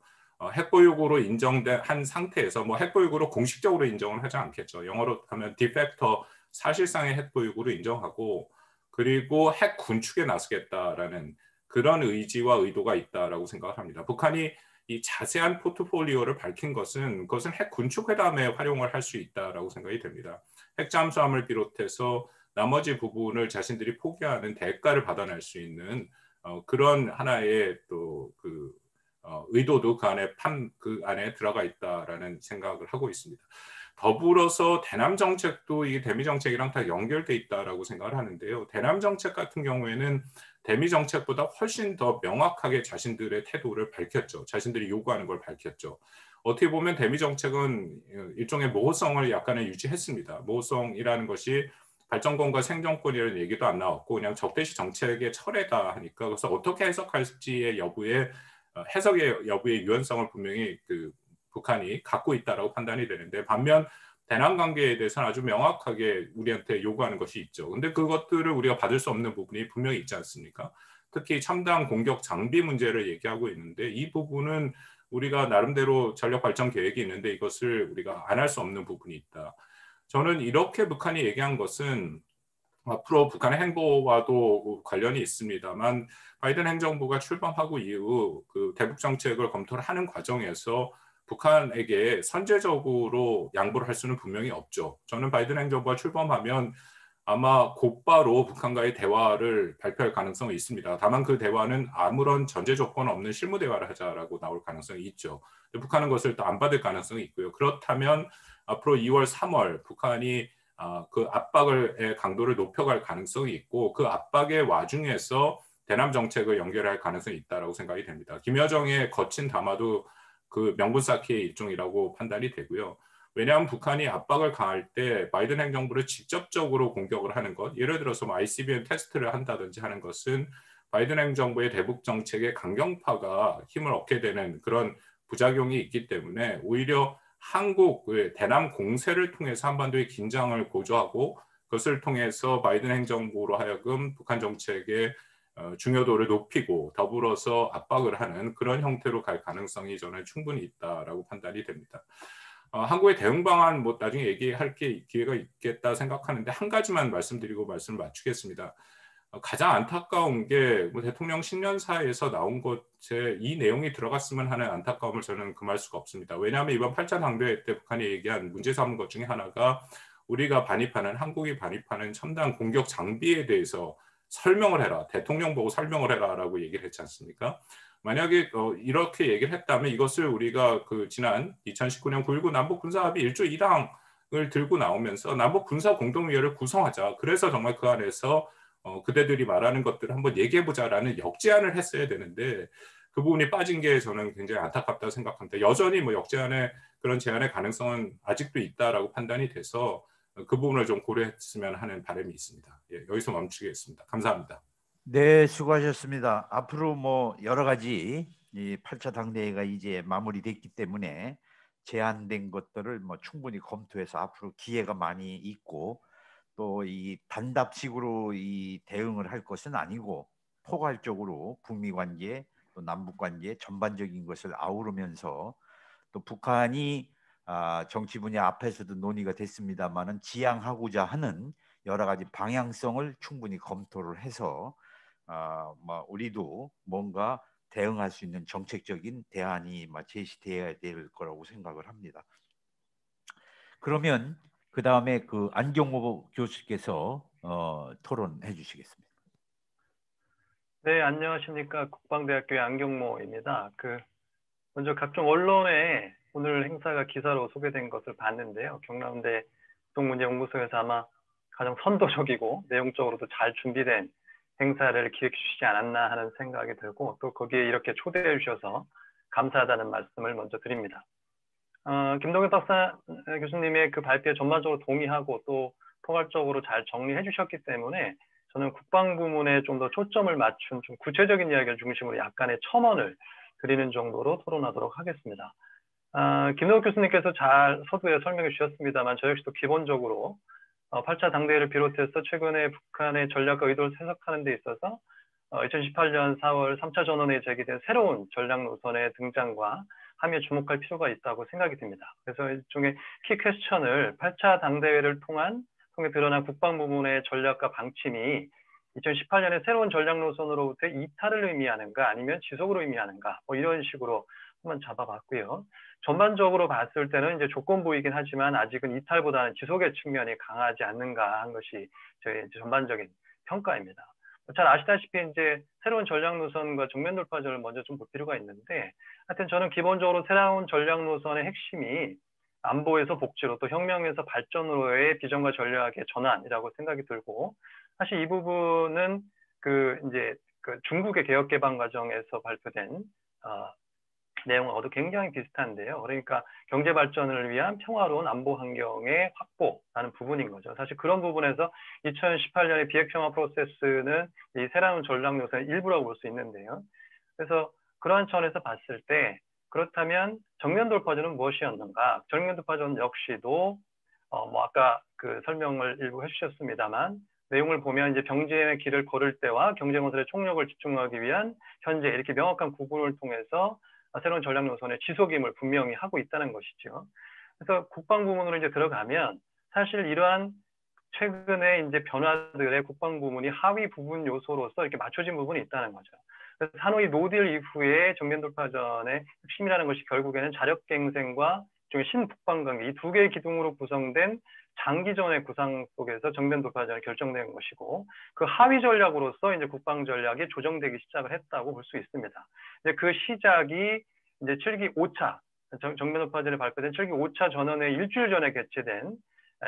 핵 보유국으로 인정된 한 상태에서 뭐 핵 보유국으로 공식적으로 인정을 하지 않겠죠. 영어로 하면 디팩터 사실상의 핵 보유국으로 인정하고 그리고 핵 군축에 나서겠다라는 그런 의지와 의도가 있다라고 생각을 합니다. 북한이 이 자세한 포트폴리오를 밝힌 것은 그것은 핵 군축 회담에 활용을 할 수 있다라고 생각이 됩니다. 핵 잠수함을 비롯해서 나머지 부분을 자신들이 포기하는 대가를 받아낼 수 있는 그런 하나의 또 그 의도도 그 안에 들어가 있다라는 생각을 하고 있습니다. 더불어서 대남 정책도 이게 대미 정책이랑 다 연결돼 있다라고 생각을 하는데요. 대남 정책 같은 경우에는 대미 정책보다 훨씬 더 명확하게 자신들의 태도를 밝혔죠. 자신들이 요구하는 걸 밝혔죠. 어떻게 보면 대미 정책은 일종의 모호성을 약간은 유지했습니다. 모호성이라는 것이 발전권과 생존권이라는 얘기도 안 나왔고 그냥 적대시 정책의 철회다 하니까 그래서 어떻게 해석할지의 해석의 여부의 유연성을 분명히 북한이 갖고 있다라고 판단이 되는데 반면 대남 관계에 대해서는 아주 명확하게 우리한테 요구하는 것이 있죠. 근데 그것들을 우리가 받을 수 없는 부분이 분명히 있지 않습니까? 특히 첨단 공격 장비 문제를 얘기하고 있는데 이 부분은 우리가 나름대로 전력 발전 계획이 있는데 이것을 우리가 안 할 수 없는 부분이 있다. 저는 이렇게 북한이 얘기한 것은 앞으로 북한의 행보와도 관련이 있습니다만 바이든 행정부가 출범하고 이후 그 대북 정책을 검토를 하는 과정에서 북한에게 선제적으로 양보를 할 수는 분명히 없죠. 저는 바이든 행정부가 출범하면 아마 곧바로 북한과의 대화를 발표할 가능성이 있습니다. 다만 그 대화는 아무런 전제 조건 없는 실무 대화를 하자라고 나올 가능성이 있죠. 북한은 그것을 또 안 받을 가능성이 있고요. 그렇다면 앞으로 2월, 3월 북한이 그 압박의 강도를 높여갈 가능성이 있고 그 압박의 와중에서 대남 정책을 연결할 가능성이 있다고 생각이 됩니다. 김여정의 거친 담화도 그 명분 쌓기의 일종이라고 판단이 되고요. 왜냐하면 북한이 압박을 가할 때 바이든 행정부를 직접적으로 공격을 하는 것, 예를 들어서 뭐 ICBM 테스트를 한다든지 하는 것은 바이든 행정부의 대북 정책의 강경파가 힘을 얻게 되는 그런 부작용이 있기 때문에 오히려 한국의 대남 공세를 통해서 한반도의 긴장을 고조하고 그것을 통해서 바이든 행정부로 하여금 북한 정책의 중요도를 높이고 더불어서 압박을 하는 그런 형태로 갈 가능성이 저는 충분히 있다라고 판단이 됩니다. 한국의 대응 방안 뭐 나중에 얘기할 기회가 있겠다 생각하는데 한 가지만 말씀드리고 말씀을 마치겠습니다. 가장 안타까운 게 뭐 대통령 신년사에서 나온 것에 이 내용이 들어갔으면 하는 안타까움을 저는 금할 수가 없습니다. 왜냐하면 이번 8차 당대회 때 북한이 얘기한 문제 삼은 것 중에 하나가 우리가 반입하는 한국이 반입하는 첨단 공격 장비에 대해서 설명을 해라. 대통령 보고 설명을 해라라고 얘기를 했지 않습니까? 만약에 이렇게 얘기를 했다면 이것을 우리가 그 지난 2019년 9.19 남북 군사합의 1조 1항을 들고 나오면서 남북 군사 공동위원회를 구성하자. 그래서 정말 그 안에서 그대들이 말하는 것들을 한번 얘기해보자라는 역제안을 했어야 되는데 그 부분이 빠진 게 저는 굉장히 안타깝다고 생각합니다. 여전히 뭐 역제안에 그런 제한의 가능성은 아직도 있다라고 판단이 돼서 그 부분을 좀 고려했으면 하는 바람이 있습니다. 예, 여기서 멈추겠습니다. 감사합니다. 네, 수고하셨습니다. 앞으로 뭐 여러 가지 이 8차 당대회가 이제 마무리됐기 때문에 제한된 것들을 뭐 충분히 검토해서 앞으로 기회가 많이 있고, 또 이 단답식으로 이 대응을 할 것은 아니고 포괄적으로 북미 관계 또 남북 관계 전반적인 것을 아우르면서, 또 북한이 정치 분야 앞에서도 논의가 됐습니다만은 지향하고자 하는 여러 가지 방향성을 충분히 검토를 해서 뭐 우리도 뭔가 대응할 수 있는 정책적인 대안이 제시되어야 될 거라고 생각을 합니다. 그러면 그 다음에 그 안경호 교수께서 토론해 주시겠습니다. 네, 안녕하십니까. 국방대학교의 안경모입니다. 먼저 각종 언론에 오늘 행사가 기사로 소개된 것을 봤는데요. 경남대 국동문제연구소에서 아마 가장 선도적이고 내용적으로도 잘 준비된 행사를 기획해 주시지 않았나 하는 생각이 들고, 또 거기에 이렇게 초대해 주셔서 감사하다는 말씀을 먼저 드립니다. 김동현 박사 교수님의 그 발표에 전반적으로 동의하고 또 포괄적으로 잘 정리해 주셨기 때문에 저는 국방부문에 좀 더 초점을 맞춘 좀 구체적인 이야기를 중심으로 약간의 첨언을 드리는 정도로 토론하도록 하겠습니다. 김동현 교수님께서 잘 서두에 설명해 주셨습니다만, 저 역시도 기본적으로 8차 당대회를 비롯해서 최근에 북한의 전략과 의도를 해석하는 데 있어서 2018년 4월 3차 전원회에 제기된 새로운 전략 노선의 등장과 함에 주목할 필요가 있다고 생각이 듭니다. 그래서 일종의 키 퀘스천을 8차 당대회를 통해 드러난 국방부문의 전략과 방침이 2018년에 새로운 전략 노선으로부터 이탈을 의미하는가 아니면 지속을 의미하는가, 뭐 이런 식으로 한번 잡아봤고요. 전반적으로 봤을 때는 이제 조건부이긴 하지만 아직은 이탈보다는 지속의 측면이 강하지 않는가 한 것이 저희 전반적인 평가입니다. 잘 아시다시피 이제 새로운 전략 노선과 정면 돌파전을 먼저 좀 볼 필요가 있는데, 하여튼 저는 기본적으로 새로운 전략 노선의 핵심이 안보에서 복지로 또 혁명에서 발전으로의 비전과 전략의 전환이라고 생각이 들고, 사실 이 부분은 이제 중국의 개혁 개방 과정에서 발표된 내용하고도 굉장히 비슷한데요. 그러니까 경제 발전을 위한 평화로운 안보 환경의 확보라는 부분인 거죠. 사실 그런 부분에서 2018년의 비핵평화 프로세스는 이 새로운 전략 노선의 일부라고 볼 수 있는데요. 그래서 그러한 차원에서 봤을 때, 그렇다면 정면 돌파전은 무엇이었는가? 정면 돌파전 역시도 뭐 아까 설명을 일부 해주셨습니다만, 내용을 보면 이제 병제의 길을 걸을 때와 경제건설의 총력을 집중하기 위한 현재 이렇게 명확한 구분을 통해서 새로운 전략 노선의 지속임을 분명히 하고 있다는 것이죠. 그래서 국방부문으로 이제 들어가면 사실 이러한 최근에 이제 변화들의 국방부문이 하위 부분 요소로서 이렇게 맞춰진 부분이 있다는 거죠. 그래서 하노이 노딜 이후에 정면 돌파전의 핵심이라는 것이 결국에는 자력갱생과 신북방 관계, 이 두 개의 기둥으로 구성된 장기전의 구상 속에서 정면 돌파전이 결정된 것이고, 그 하위 전략으로서 이제 국방 전략이 조정되기 시작을 했다고 볼 수 있습니다. 이제 그 시작이 이제 7기 5차 정면 돌파전에 발표된 7기 5차 전원회 일주일 전에 개최된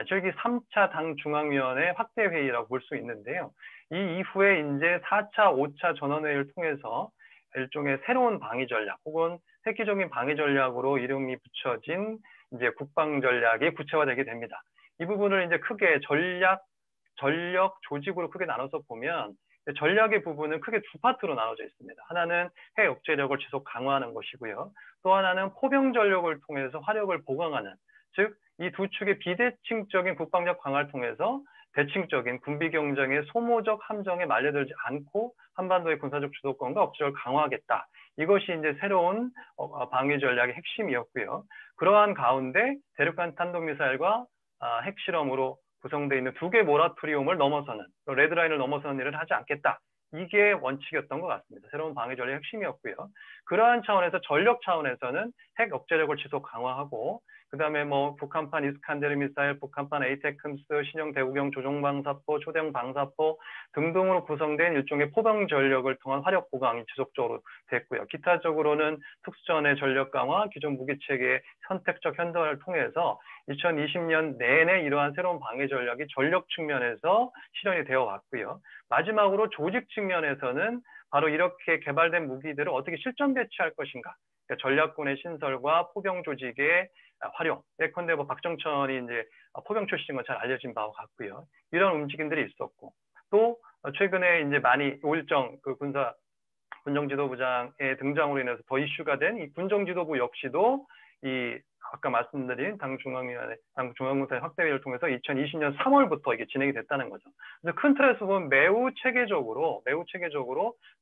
7기 3차 당 중앙위원회 확대 회의라고 볼 수 있는데요. 이 이후에 이제 4차, 5차 전원회의를 통해서 일종의 새로운 방위 전략 혹은 획기적인 방위 전략으로 이름이 붙여진 이제 국방 전략이 구체화되게 됩니다. 이 부분을 이제 크게 전력, 조직으로 크게 나눠서 보면 전략의 부분은 크게 두 파트로 나눠져 있습니다. 하나는 핵 억제력을 지속 강화하는 것이고요. 또 하나는 포병 전력을 통해서 화력을 보강하는, 즉 이 두 축의 비대칭적인 국방력 강화를 통해서 대칭적인 군비 경쟁의 소모적 함정에 말려들지 않고 한반도의 군사적 주도권과 억제력을 강화하겠다. 이것이 이제 새로운 방위 전략의 핵심이었고요. 그러한 가운데 대륙간 탄도미사일과 핵실험으로 구성되어 있는 두 개의 모라토리움을 넘어서는, 레드라인을 넘어서는 일을 하지 않겠다. 이게 원칙이었던 것 같습니다. 새로운 방위 전략의 핵심이었고요. 그러한 차원에서 전력 차원에서는 핵 억제력을 지속 강화하고, 그 다음에 뭐 북한판 이스칸데르 미사일, 북한판 에이테크스, 신형 대구경 조종방사포, 초대형 방사포 등등으로 구성된 일종의 포병 전력을 통한 화력 보강이 지속적으로 됐고요. 기타적으로는 특수전의 전력 강화, 기존 무기 체계의 선택적 현대화를 통해서 2020년 내내 이러한 새로운 방위 전략이 전력 측면에서 실현이 되어 왔고요. 마지막으로 조직 측면에서는 바로 이렇게 개발된 무기들을 어떻게 실전 배치할 것인가, 그러니까 전략군의 신설과 포병 조직의 활용. 예컨대 뭐 박정천이 이제 포병 출신인 건 잘 알려진 바와 같고요. 이런 움직임들이 있었고, 또 최근에 이제 많이 오일정 그 군정지도부장의 등장으로 인해서 더 이슈가 된 이 군정지도부 역시도 이 아까 말씀드린 당 중앙군사의 확대회를 통해서 2020년 3월부터 이게 진행이 됐다는 거죠. 그래서 큰 틀에서 보면 매우 체계적으로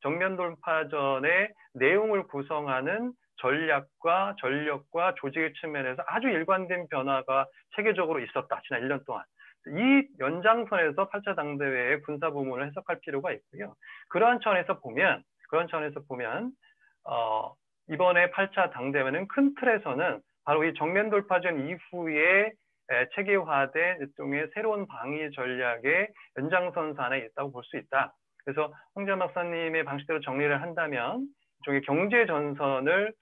정면 돌파전의 내용을 구성하는 전략과 전력과 조직의 측면에서 아주 일관된 변화가 체계적으로 있었다. 지난 1년 동안. 이 연장선에서 8차 당대회의 군사 부문을 해석할 필요가 있고요. 그러한 차원에서 보면 이번에 8차 당대회는 큰 틀에서는 바로 이 정면 돌파전 이후에 체계화된 일종의 새로운 방위 전략의 연장선 안에 있다고 볼 수 있다. 그래서 황재환 박사님의 방식대로 정리를 한다면 일종의 경제 전선을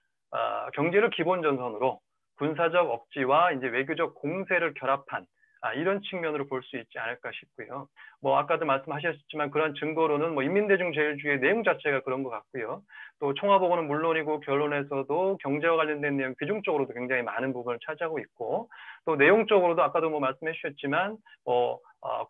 경제를 기본 전선으로 군사적 억지와 이제 외교적 공세를 결합한 이런 측면으로 볼 수 있지 않을까 싶고요. 뭐 아까도 말씀하셨지만 그런 증거로는 뭐 인민대중 제일주의 내용 자체가 그런 것 같고요. 또 총화보고는 물론이고 결론에서도 경제와 관련된 내용 비중적으로도 굉장히 많은 부분을 차지하고 있고, 또 내용적으로도 아까도 뭐 말씀해 주셨지만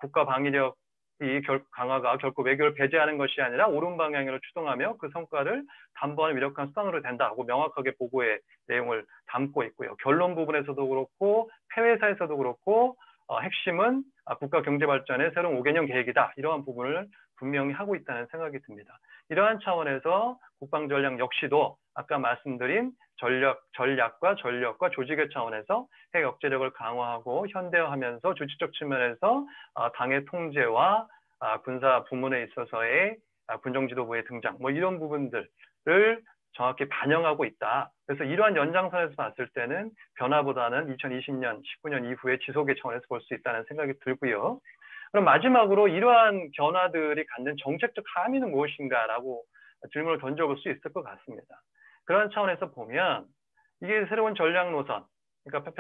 국가 방위력 이 강화가 결코 외교를 배제하는 것이 아니라 옳은 방향으로 추동하며 그 성과를 담보하는 위력한 수단으로 된다고 명확하게 보고의 내용을 담고 있고요. 결론 부분에서도 그렇고 폐회사에서도 그렇고 핵심은 국가 경제 발전의 새로운 5개년 계획이다. 이러한 부분을 분명히 하고 있다는 생각이 듭니다. 이러한 차원에서 국방전략 역시도 아까 말씀드린 전략과 전력과 조직의 차원에서 핵 억제력을 강화하고 현대화하면서 주체적 측면에서 당의 통제와 군사 부문에 있어서의 군정지도부의 등장, 뭐 이런 부분들을 정확히 반영하고 있다. 그래서 이러한 연장선에서 봤을 때는 변화보다는 2020년, 19년 이후에 지속의 차원에서 볼 수 있다는 생각이 들고요. 그럼 마지막으로 이러한 변화들이 갖는 정책적 함의는 무엇인가라고 질문을 던져볼 수 있을 것 같습니다. 그런 차원에서 보면 이게 새로운 전략 노선, 그러니까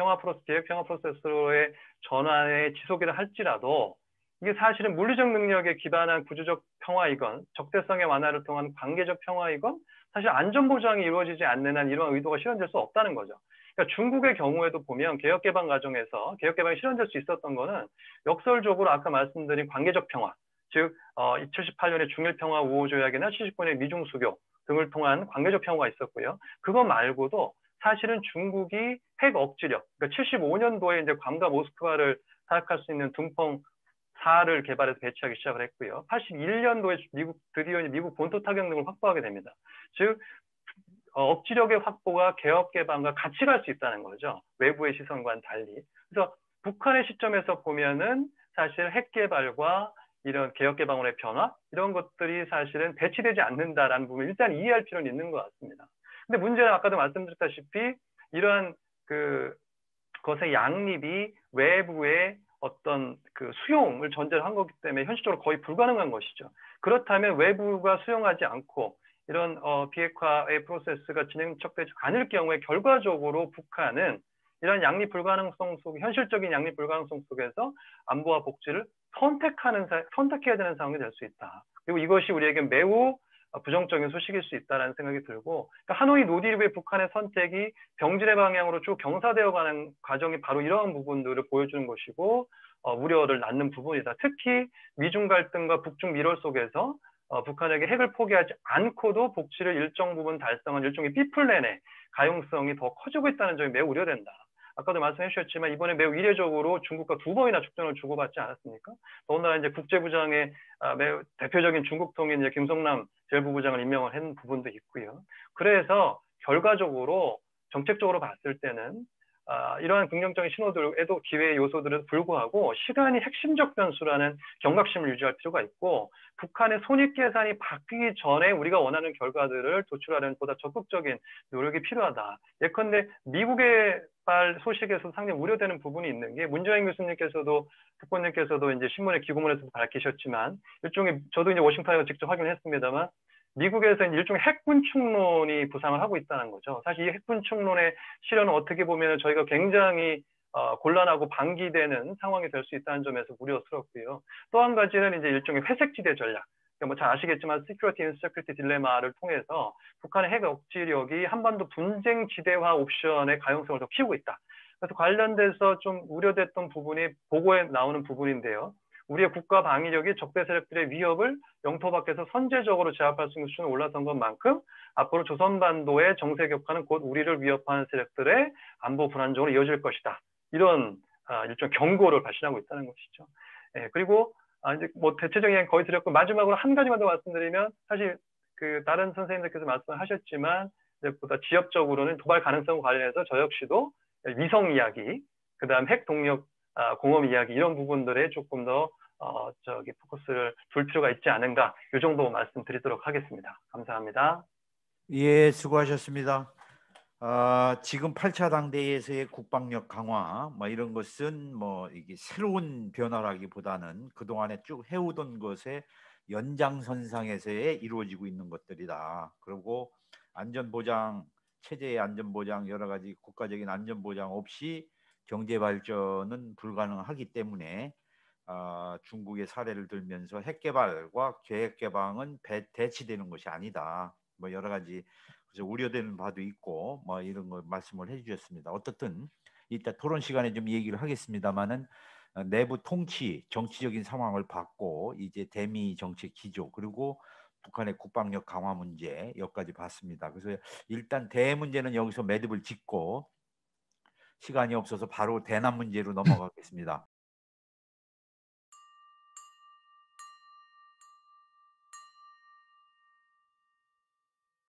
계획 평화 프로세스로의 전환의 지속이라 할지라도 이게 사실은 물리적 능력에 기반한 구조적 평화이건 적대성의 완화를 통한 관계적 평화이건 사실 안전보장이 이루어지지 않는 한 이러한 의도가 실현될 수 없다는 거죠. 그러니까 중국의 경우에도 보면 개혁개방 과정에서 개혁개방이 실현될 수 있었던 거는 역설적으로 아까 말씀드린 관계적 평화, 즉 78년의 중일평화 우호조약이나 79년의 미중수교 등을 통한 관계적 평화가 있었고요. 그거 말고도 사실은 중국이 핵 억지력, 그러니까 75년도에 이제 괌과 모스크바를 타격할 수 있는 둥펑 4를 개발해서 배치하기 시작을 했고요. 81년도에 드디어 미국 본토 타격 능력을 확보하게 됩니다. 즉 억지력의 확보가 개혁 개방과 같이 갈 수 있다는 거죠. 외부의 시선과는 달리. 그래서 북한의 시점에서 보면은 사실 핵 개발과 이런 개혁 개방론의 변화 이런 것들이 사실은 배치되지 않는다라는 부분을 일단 이해할 필요는 있는 것 같습니다. 근데 문제는 아까도 말씀드렸다시피 이러한 그것의 양립이 외부의 어떤 그 수용을 전제로 한 거기 때문에 현실적으로 거의 불가능한 것이죠. 그렇다면 외부가 수용하지 않고 이런 비핵화의 프로세스가 진행되지 않을 경우에 결과적으로 북한은 이런 양립 불가능성 현실적인 양립 불가능성 속에서 안보와 복지를 선택해야 되는 상황이 될 수 있다. 그리고 이것이 우리에게 매우 부정적인 소식일 수 있다는 생각이 들고, 그러니까 하노이 노딜의 북한의 선택이 병진의 방향으로 쭉 경사되어가는 과정이 바로 이러한 부분들을 보여주는 것이고 우려를 낳는 부분이다. 특히 미중 갈등과 북중 밀월 속에서 북한에게 핵을 포기하지 않고도 복지를 일정 부분 달성한 일종의 B플랜의 가용성이 더 커지고 있다는 점이 매우 우려된다. 아까도 말씀해 주셨지만 이번에 매우 이례적으로 중국과 2번이나 축전을 주고받지 않았습니까? 더군다나 이제 국제부장의 매우 대표적인 중국통인 이제 김성남 제1부부장을 임명을 한 부분도 있고요. 그래서 결과적으로 정책적으로 봤을 때는 이러한 긍정적인 신호들에도 기회의 요소들은 불구하고 시간이 핵심적 변수라는 경각심을 유지할 필요가 있고, 북한의 손익계산이 바뀌기 전에 우리가 원하는 결과들을 도출하려는 보다 적극적인 노력이 필요하다. 예컨대 미국의 소식에서 상당히 우려되는 부분이 있는 게 문재인 교수님께서도 특보님께서도 이제 신문의 기고문에서도 밝히셨지만 일종의 저도 이제 워싱턴에서 직접 확인했습니다만 미국에서 일종의 핵군축론이 부상을 하고 있다는 거죠. 사실 이 핵군축론의 실현은 어떻게 보면 저희가 굉장히 곤란하고 방기되는 상황이 될 수 있다는 점에서 우려스럽고요. 또 한 가지는 이제 일종의 회색지대 전략. 뭐 잘 아시겠지만 Security and Security 딜레마를 통해서 북한의 핵 억지력이 한반도 분쟁 지대화 옵션의 가용성을 더 키우고 있다. 그래서 관련돼서 좀 우려됐던 부분이 보고에 나오는 부분인데요. 우리의 국가 방위력이 적대 세력들의 위협을 영토 밖에서 선제적으로 제압할 수 있는 수준에 올라선 것만큼 앞으로 조선반도의 정세 격화는 곧 우리를 위협하는 세력들의 안보 불안정으로 이어질 것이다. 이런 일종 경고를 발신하고 있다는 것이죠. 예, 그리고 이제 뭐 대체적인 이야기 거의 드렸고 마지막으로 한 가지만 더 말씀드리면 사실 그 다른 선생님들께서 말씀하셨지만 이제 보다 지역적으로는 도발 가능성 관련해서 저 역시도 위성 이야기, 그다음 핵 동력 공업 이야기 이런 부분들에 조금 더 포커스를 둘 필요가 있지 않은가 이 정도 말씀드리도록 하겠습니다. 감사합니다. 예, 수고하셨습니다. 지금 8차 당대회에서의 국방력 강화 뭐 이런 것은 뭐 이게 새로운 변화라기보다는 그동안에 쭉 해오던 것의 연장선상에서의 이루어지고 있는 것들이다. 그리고 안전보장, 체제의 안전보장, 여러 가지 국가적인 안전보장 없이 경제 발전은 불가능하기 때문에 중국의 사례를 들면서 핵 개발과 계획 개방은 대치되는 것이 아니다. 뭐 여러 가지 그래서 우려되는 바도 있고 뭐 이런 거 말씀을 해주셨습니다. 어떻든 이따 토론 시간에 좀 얘기를 하겠습니다만은 내부 통치, 정치적인 상황을 봤고 이제 대미 정책 기조 그리고 북한의 국방력 강화 문제 여기까지 봤습니다. 그래서 일단 대문제는 여기서 매듭을 짓고 시간이 없어서 바로 대남 문제로 넘어가겠습니다.